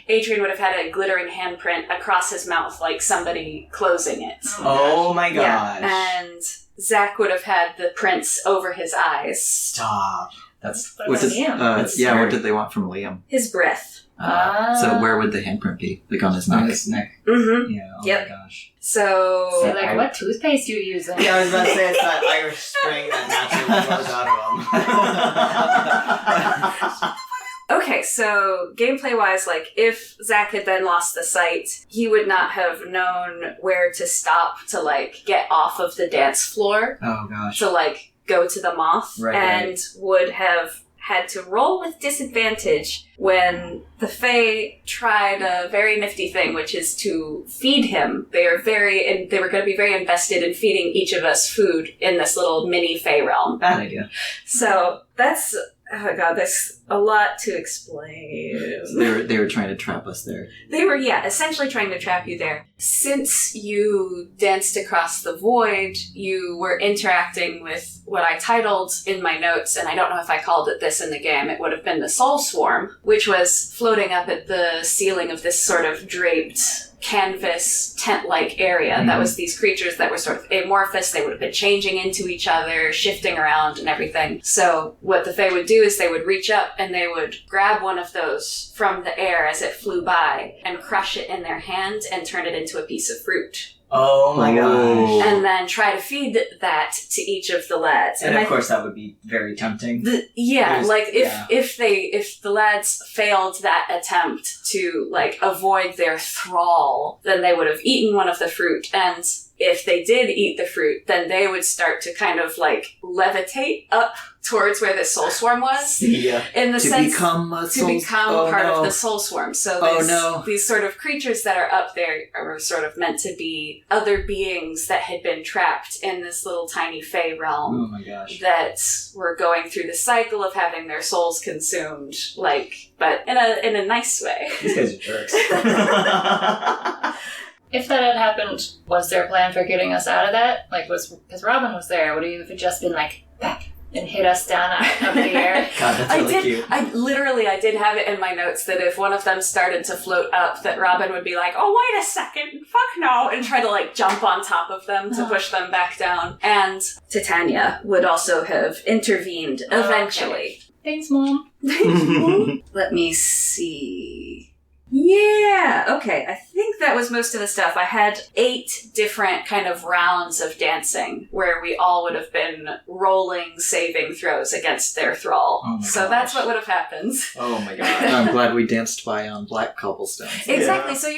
Adrian would have had a glittering handprint across his mouth, like somebody closing it. Oh my gosh. Yeah, and Zach would have had the prints over his eyes. Stop. That's What did, That's what scary. did they want from Liam? His breath. So where would the handprint be? Like on his neck? on his neck. Mm-hmm. Yeah. Oh Yep. my gosh. So... So, like, what toothpaste you using? Yeah, I was about to say it's that Irish spring that naturally flows out of them. Okay, so gameplay-wise, like, if Zach had then lost the sight, he would not have known where to stop to, like, get off of the dance floor Oh gosh. to, like, go to the moth, Right, and would have had to roll with disadvantage when the Fae tried a very nifty thing, which is to feed him. They were going to be very invested in feeding each of us food in this little mini Fae realm. Bad idea. So that's... Oh god, there's a lot to explain. They were trying to trap us there. They were, essentially trying to trap you there. Since you danced across the void, you were interacting with what I titled in my notes, and I don't know if I called it this in the game, it would have been the Soul Swarm, which was floating up at the ceiling of this sort of draped canvas tent-like area. That was these creatures that were sort of amorphous. They would have been changing into each other, shifting around and everything. So what the Fae would do is they would reach up and they would grab one of those from the air as it flew by and crush it in their hand and turn it into a piece of fruit. Oh my gosh. And then try to feed that to each of the lads. And of course that would be very tempting. If the lads failed that attempt to, like, avoid their thrall, then they would have eaten one of the fruit, and if they did eat the fruit, then they would start to kind of, like, levitate up towards where the soul swarm was. Yeah. In the To sense become part of the soul swarm. So these sort of creatures that are up there are sort of meant to be other beings that had been trapped in this little tiny Fae realm. Oh my gosh. That were going through the cycle of having their souls consumed, like, but in a nice way. These guys are jerks. If that had happened, was there a plan for getting us out of that? Like, because Robin was there, would he have just been like, back, and hit us down up in the air? God, that's really cute. I did have it in my notes that if one of them started to float up, that Robin would be like, oh, wait a second, fuck no, and try to, like, jump on top of them to push them back down. And Titania would also have intervened eventually. Thanks, Mom. Let me see. Yeah, okay. I think that was most of the stuff. I had 8 different kind of rounds of dancing where we all would have been rolling saving throws against their thrall. Oh my so gosh. that's what would have happened. Oh my god. I'm glad we danced by on black cobblestones. Exactly. Yeah. So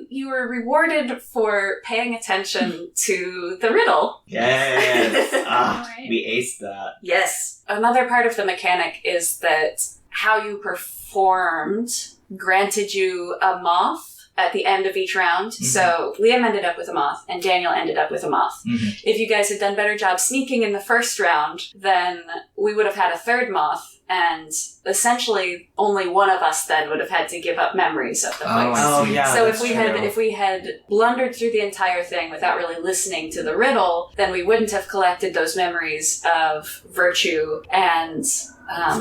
you were rewarded for paying attention to the riddle. Yes. Alright. We aced that. Yes. Another part of the mechanic is that how you performed granted you a moth at the end of each round. Mm-hmm. So Liam ended up with a moth and Daniel ended up with a moth. Mm-hmm. If you guys had done better job sneaking in the first round, then we would have had a third moth, and essentially only one of us then would have had to give up memories of the place. Oh yeah. So that's if we had blundered through the entire thing without really listening to the riddle, then we wouldn't have collected those memories of virtue and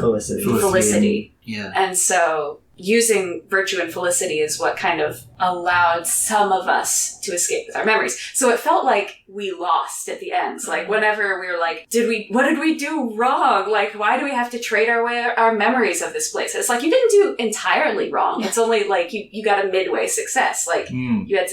felicity. Yeah. And so using virtue and felicity is what kind of allowed some of us to escape with our memories. So it felt like we lost at the end. Like whenever we were like, what did we do wrong? Like, why do we have to trade our memories of this place? It's like, you didn't do entirely wrong. It's only like you got a midway success. Like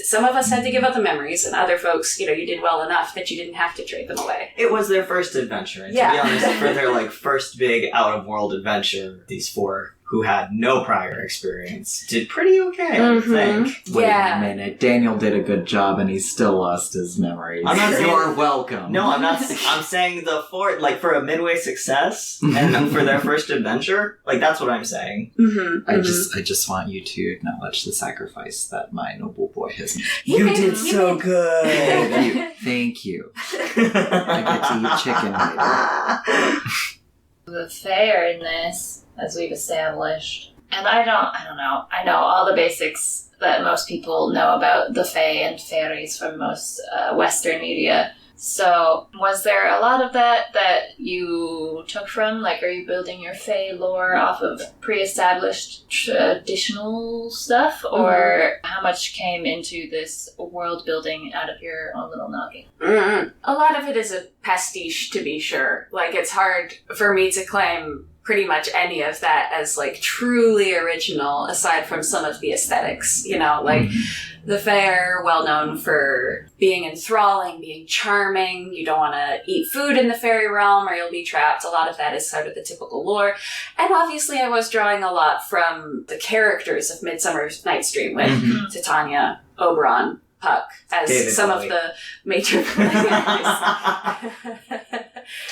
some of us had to give up the memories, and other folks, you did well enough that you didn't have to trade them away. It was their first adventure, and Yeah. to be honest, for their first big out-of-world adventure, these 4 who had no prior experience did pretty okay, I think. Wait a minute. Daniel did a good job and he still lost his memories. I'm not saying- You're welcome. No, I'm not. I'm saying the 4, for a midway success and for their first adventure, that's what I'm saying. Mm-hmm. I just want you to acknowledge the sacrifice that my noble boy has made. You did so good. Thank you. I get to eat chicken later. The Fae are in this, as we've established. And I don't know. I know all the basics that most people know about the Fae and fairies from most Western media. So, was there a lot of that you took from? Are you building your Fae lore off of pre-established traditional stuff? Or how much came into this world building out of your own little noggin? A lot of it is a pastiche, to be sure. It's hard for me to claim pretty much any of that as truly original, aside from some of the aesthetics, the Fae are well known for being enthralling, being charming. You don't want to eat food in the fairy realm or you'll be trapped. A lot of that is sort of the typical lore. And obviously I was drawing a lot from the characters of Midsummer's Night's Dream with Titania, Oberon, Puck as David some Bowie. of the major players.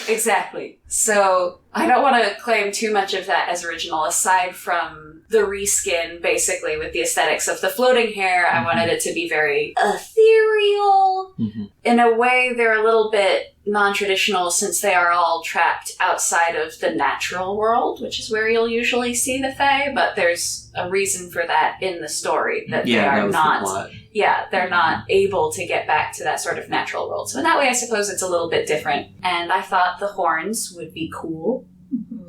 Exactly. So I don't want to claim too much of that as original, aside from the reskin, basically, with the aesthetics of the floating hair. I wanted it to be very ethereal. In a way, they're a little bit non-traditional since they are all trapped outside of the natural world, which is where you'll usually see the Fae, but there's a reason for that in the story, that they are that was not... the plot. Yeah, they're not able to get back to that sort of natural world. So in that way, I suppose it's a little bit different. And I thought the horns would be cool.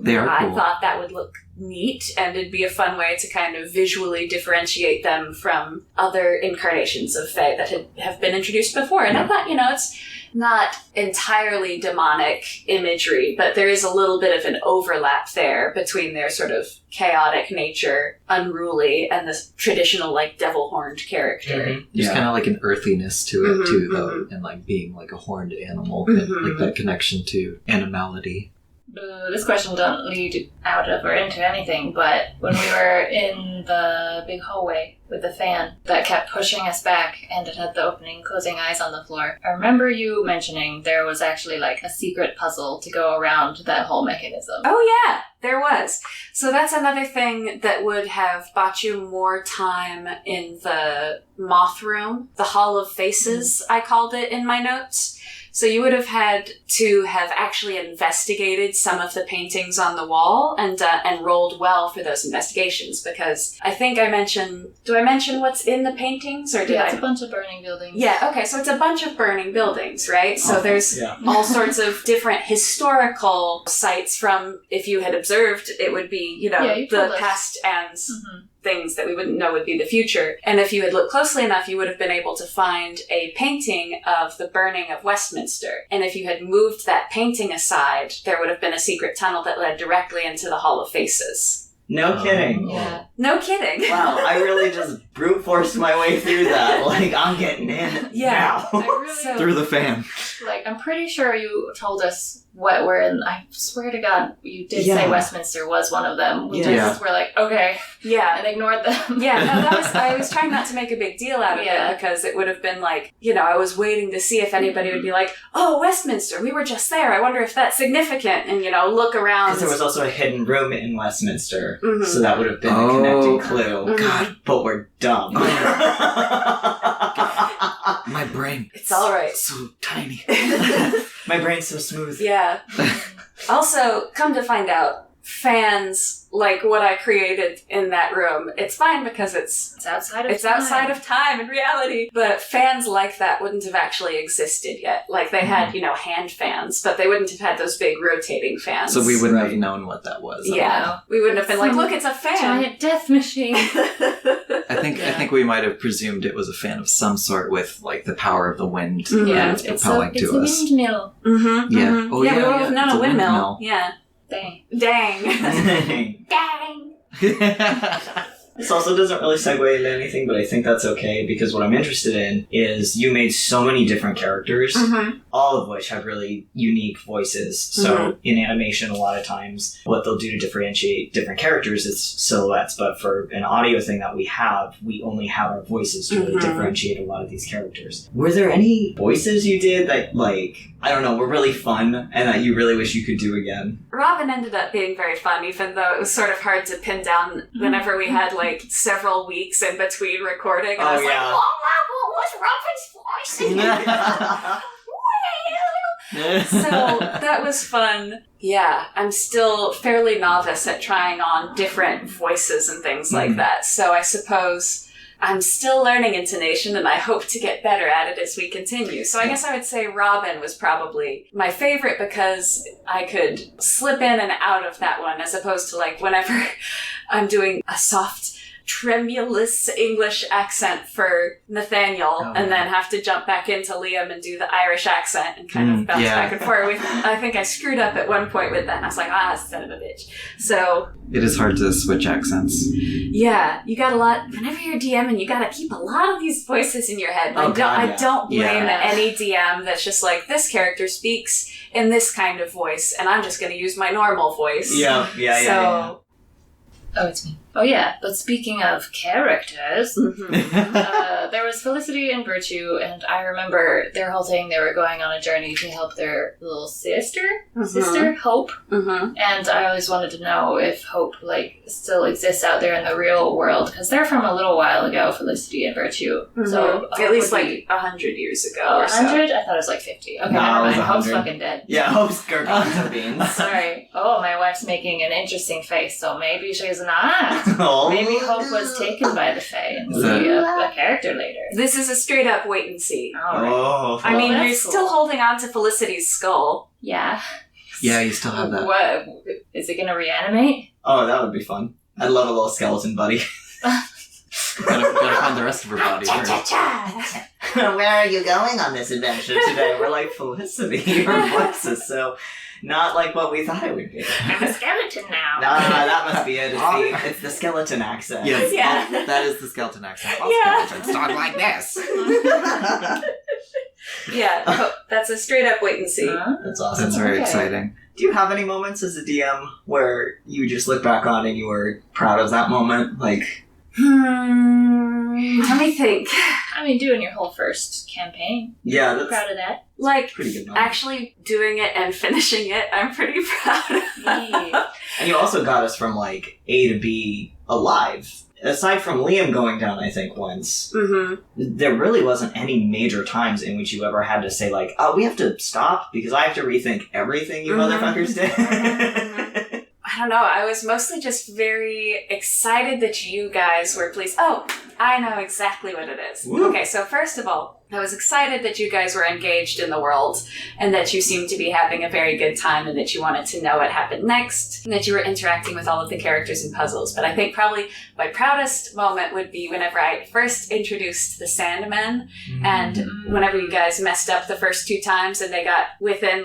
They are cool. I thought that would look neat, and it'd be a fun way to kind of visually differentiate them from other incarnations of Fae that have been introduced before. And I thought, it's not entirely demonic imagery, but there is a little bit of an overlap there between their sort of chaotic nature, unruly, and the traditional, devil-horned character. There's kind of an earthiness to it, too, though, and being a horned animal, that connection to animality. This question don't lead out of or into anything, but when we were in the big hallway with the fan that kept pushing us back and it had the opening closing eyes on the floor, I remember you mentioning there was actually a secret puzzle to go around that whole mechanism. Oh yeah, there was. So that's another thing that would have bought you more time in the moth room, the Hall of Faces, I called it in my notes. So you would have had to have actually investigated some of the paintings on the wall and rolled well for those investigations, because I think do I mention what's in the paintings, or did I? It's a bunch of burning buildings. Yeah, okay, so it's a bunch of burning buildings, right? So there's all sorts of different historical sites from, if you had observed, it would be, the past and things that we wouldn't know would be the future. And if you had looked closely enough, you would have been able to find a painting of the burning of Westminster. And if you had moved that painting aside, there would have been a secret tunnel that led directly into the Hall of Faces. No kidding. Yeah. No kidding. Wow, I really just brute forced my way through that. Like, I'm getting in Yeah. now. I really, Through the fan. like, I'm pretty sure you told us what we're in. I swear to God, you did Yeah. say Westminster was one of them. We Yeah. just were like, okay, Yeah. and ignored them. Yeah, no, I was trying not to make a big deal out of Yeah. it because it would have been like, I was waiting to see if anybody would be like, oh, Westminster, we were just there. I wonder if that's significant. And, look around. Because there was also a hidden room in Westminster, Mhm. so that would have been a Oh. connecting clue. Mhm. God, But we're dumb. my brain. It's all right. So tiny. My brain's so smooth. Yeah. Also, come to find out, fans like what I created in that room. It's fine because it's outside of outside of time and reality. But fans like that wouldn't have actually existed yet. Like they had, hand fans, but they wouldn't have had those big rotating fans. So we wouldn't have Right. known what that was. Yeah. We wouldn't have been like, look, it's a fan. giant death machine. I think we might have presumed it was a fan of some sort with like the power of the wind Mhm. Yeah, that's it's propelling a to us. windmill. Mm-hmm. Yeah. Mm-hmm. Oh, we yeah, would yeah. have known It's a a windmill. windmill. Yeah. Dang. Dang. Dang. This also doesn't really segue into anything, but I think that's okay because what I'm interested in is you made so many different characters, Mm-hmm. all of which have really unique voices. So in animation, a lot of times, what they'll do to differentiate different characters is silhouettes. But for an audio thing that we have, we only have our voices to really Mhm. differentiate a lot of these characters. Were there any voices you did that, were really fun and that you really wish you could do again? Robin ended up being very fun, even though it was sort of hard to pin down whenever we had several weeks in between recording. And I was like, what was Robin's voice? So that was fun. Yeah, I'm still fairly novice at trying on different voices and things like that. So I suppose I'm still learning intonation and I hope to get better at it as we continue. So I guess I would say Robin was probably my favorite because I could slip in and out of that one as opposed to whenever I'm doing a soft tremulous English accent for Nathaniel and then have to jump back into Liam and do the Irish accent and kind of bounce back and forth. I think I screwed up at one point with that and I was like, son of a bitch. So It is hard to switch accents. yeah, you got whenever you're DMing, you gotta keep a lot of these voices in your head. Oh, I don't blame Yeah. any DM that's just like, this character speaks in this kind of voice and I'm just gonna use my normal voice. Yeah. Oh, it's me. Oh, yeah. But speaking of characters, there was Felicity and Virtue, and I remember their whole thing. They were going on a journey to help their little sister, Hope. Mm-hmm. And I always wanted to know if Hope, still exists out there in the real world, because they're from a little while ago, Felicity and Virtue. So at least would be 100 years ago or so. 100? I thought it was 50. Okay, No, never it was mind. Hope's 100. fucking dead. Yeah, Hope's gherkins and beans. Sorry. Oh, my wife's making an interesting face, so maybe she's not. Oh. Maybe Hope was taken by the Fae and Is will be that- a character later. This is a straight up wait and see. Alright. Oh. I mean, that's you're cool. still holding on to Felicity's skull. Yeah. Yeah, you still have that. What? Is it gonna reanimate? Oh, that would be fun. I'd love a little skeleton buddy. Gotta find the rest of her body first. Where are you going on this adventure today? We're like, Felicity, your voice is so not like what we thought it would be. I'm a skeleton now. No, that must be it. It's the skeleton accent. Yes, Yeah. that is the skeleton accent. All Yeah. skeletons talk like this. Yeah, that's a straight up wait and see. Huh? That's awesome. That's very Okay. exciting. Do you have any moments as a DM where you just look back on and you were proud of that moment? Let me think. I mean, doing your whole first campaign. Yeah, I'm that's proud of that. pretty good moment. Actually doing it and finishing it, I'm pretty proud of. Yeah. And you also got us from A to B alive. Aside from Liam going down, I think, once, Mm-hmm. there really wasn't any major times in which you ever had to say, oh, we have to stop because I have to rethink everything you motherfuckers did. I don't know. I was mostly just very excited that you guys were pleased. Oh, I know exactly what it is. Woo. Okay, so first of all, I was excited that you guys were engaged in the world and that you seemed to be having a very good time and that you wanted to know what happened next and that you were interacting with all of the characters and puzzles. But I think probably my proudest moment would be whenever I first introduced the Sandmen and whenever you guys messed up the first 2 times and they got within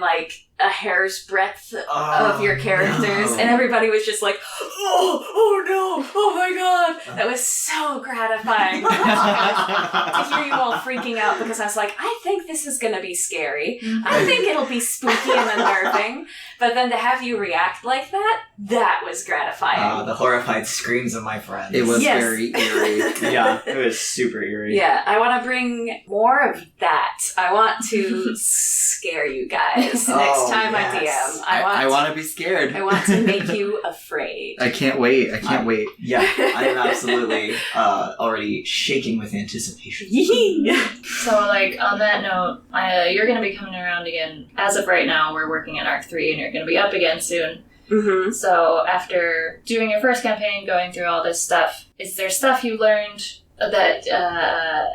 a hair's breadth of your characters, and everybody was just like, oh no, oh my god. That was so gratifying to hear you all freaking out, because I was like, I think this is going to be scary. I think it'll be spooky and unnerving. But then to have you react like that was gratifying. The horrified screams of my friends. It was very eerie. Yeah, it was super eerie. Yeah, I want to bring more of that. I want to scare you guys next time I DM. I want to be scared. I want to make you afraid. I can't wait. Wait. Yeah, I'm absolutely already shaking with anticipation. So, like, on that note, you're going to be coming around again. As of right now, we're working in Arc 3, and you're going to be up again soon. Mm-hmm. So, after doing your first campaign, going through all this stuff, is there stuff you learned that,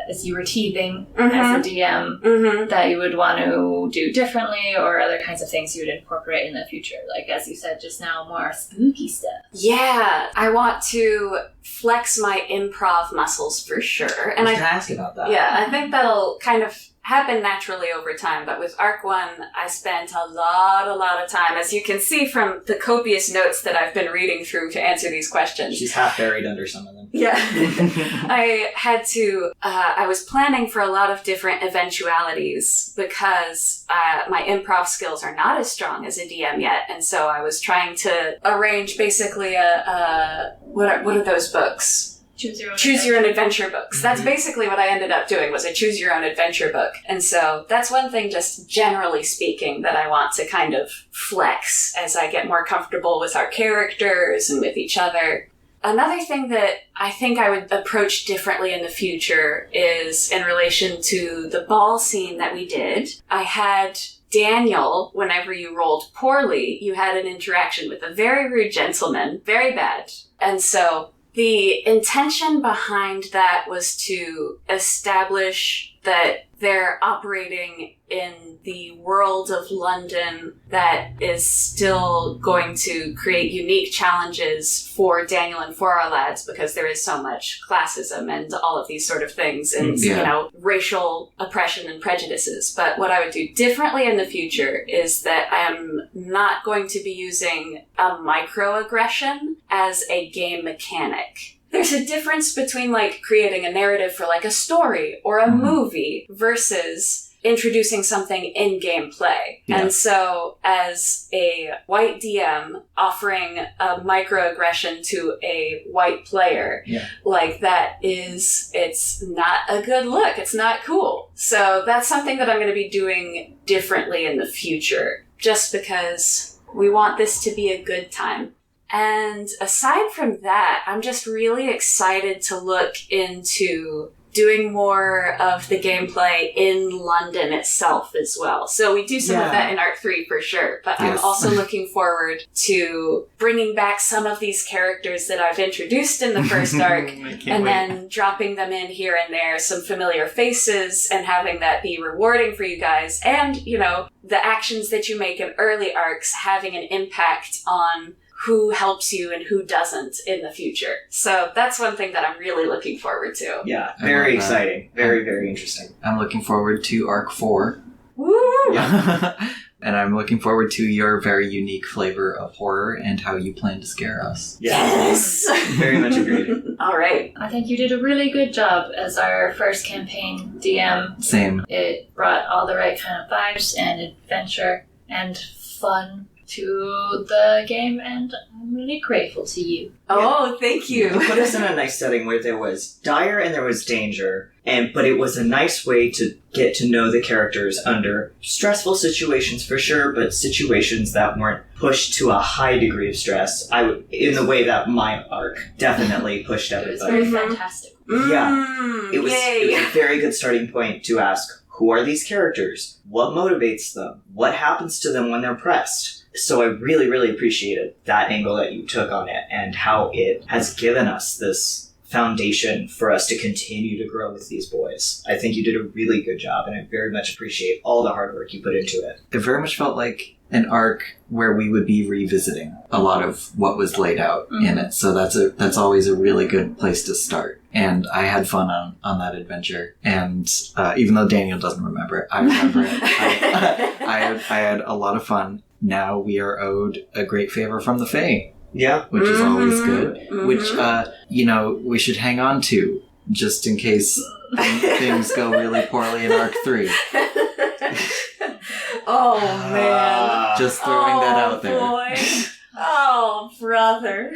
as you were teething as a DM, that you would want to do differently, or other kinds of things you would incorporate in the future? Like, as you said just now, more spooky stuff. Yeah, I want to flex my improv muscles for sure. And I was going to ask about that. Yeah, I think that'll kind of happen naturally over time, but with Arc 1, I spent a lot of time, as you can see from the copious notes that I've been reading through to answer these questions. She's half buried under some of them. Yeah. I had to, I was planning for a lot of different eventualities, because my improv skills are not as strong as a DM yet, and so I was trying to arrange basically what are those books? Choose Your Own Adventure books. That's basically what I ended up doing, was a Choose Your Own Adventure book. And so that's one thing, just generally speaking, that I want to kind of flex as I get more comfortable with our characters and with each other. Another thing that I think I would approach differently in the future is in relation to the ball scene that we did. I had Daniel, whenever you rolled poorly, you had an interaction with a very rude gentleman, very bad. And so the intention behind that was to establish that they're operating in the world of London that is still going to create unique challenges for Daniel and for our lads, because there is so much classism and all of these sort of things, and racial oppression and prejudices. But what I would do differently in the future is that I am not going to be using a microaggression as a game mechanic. There's a difference between, like, creating a narrative for, like, a story or a movie versus introducing something in gameplay. Yeah. And so, as a white DM offering a microaggression to a white player, like, it's not a good look. It's not cool. So that's something that I'm going to be doing differently in the future, just because we want this to be a good time. And aside from that, I'm just really excited to look into doing more of the gameplay in London itself as well. So we do some of that in Arc 3 for sure, but I'm also looking forward to bringing back some of these characters that I've introduced in the first arc, and then dropping them in here and there, some familiar faces, and having that be rewarding for you guys. And, the actions that you make in early arcs having an impact on who helps you and who doesn't in the future. So that's one thing that I'm really looking forward to. Yeah, very exciting. Very, very interesting. I'm looking forward to Arc 4. Woo! Yeah. And I'm looking forward to your very unique flavor of horror and how you plan to scare us. Yes! Very much agreed. All right. I think you did a really good job as our first campaign DM. Same. It brought all the right kind of vibes and adventure and fun to the game, and I'm really grateful to you. Oh, thank you. You put us in a nice setting where there was dire and there was danger, but it was a nice way to get to know the characters under stressful situations for sure, but situations that weren't pushed to a high degree of stress. In the way that my arc definitely pushed everybody. It was very fantastic. Yeah. It was a very good starting point to ask, who are these characters? What motivates them? What happens to them when they're pressed? So I really, really appreciated that angle that you took on it, and how it has given us this foundation for us to continue to grow with these boys. I think you did a really good job, and I very much appreciate all the hard work you put into it. It very much felt like an arc where we would be revisiting a lot of what was laid out in it. So that's always a really good place to start. And I had fun on that adventure. And even though Daniel doesn't remember, I remember it. I had a lot of fun. Now we are owed a great favor from the Fae. Yeah. Which is always good. Which, we should hang on to just in case things go really poorly in Arc 3. Oh, man. Just throwing that out there. Boy. Oh, brother.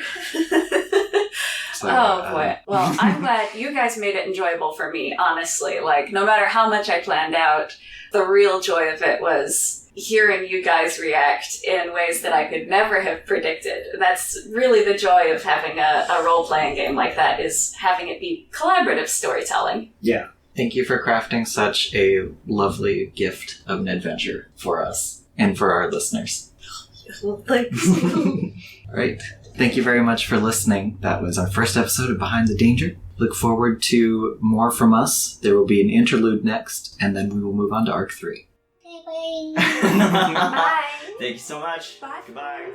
So, Oh boy. Well, I'm glad you guys made it enjoyable for me, honestly. Like, no matter how much I planned out, the real joy of it was hearing you guys react in ways that I could never have predicted. That's really the joy of having a role-playing game like that, is having it be collaborative storytelling. Yeah. Thank you for crafting such a lovely gift of an adventure for us and for our listeners. Well, thanks. All right. Thank you very much for listening. That was our first episode of Behind the Danger. Look forward to more from us. There will be an interlude next, and then we will move on to Arc 3. Bye. Thank you so much. Bye. Goodbye.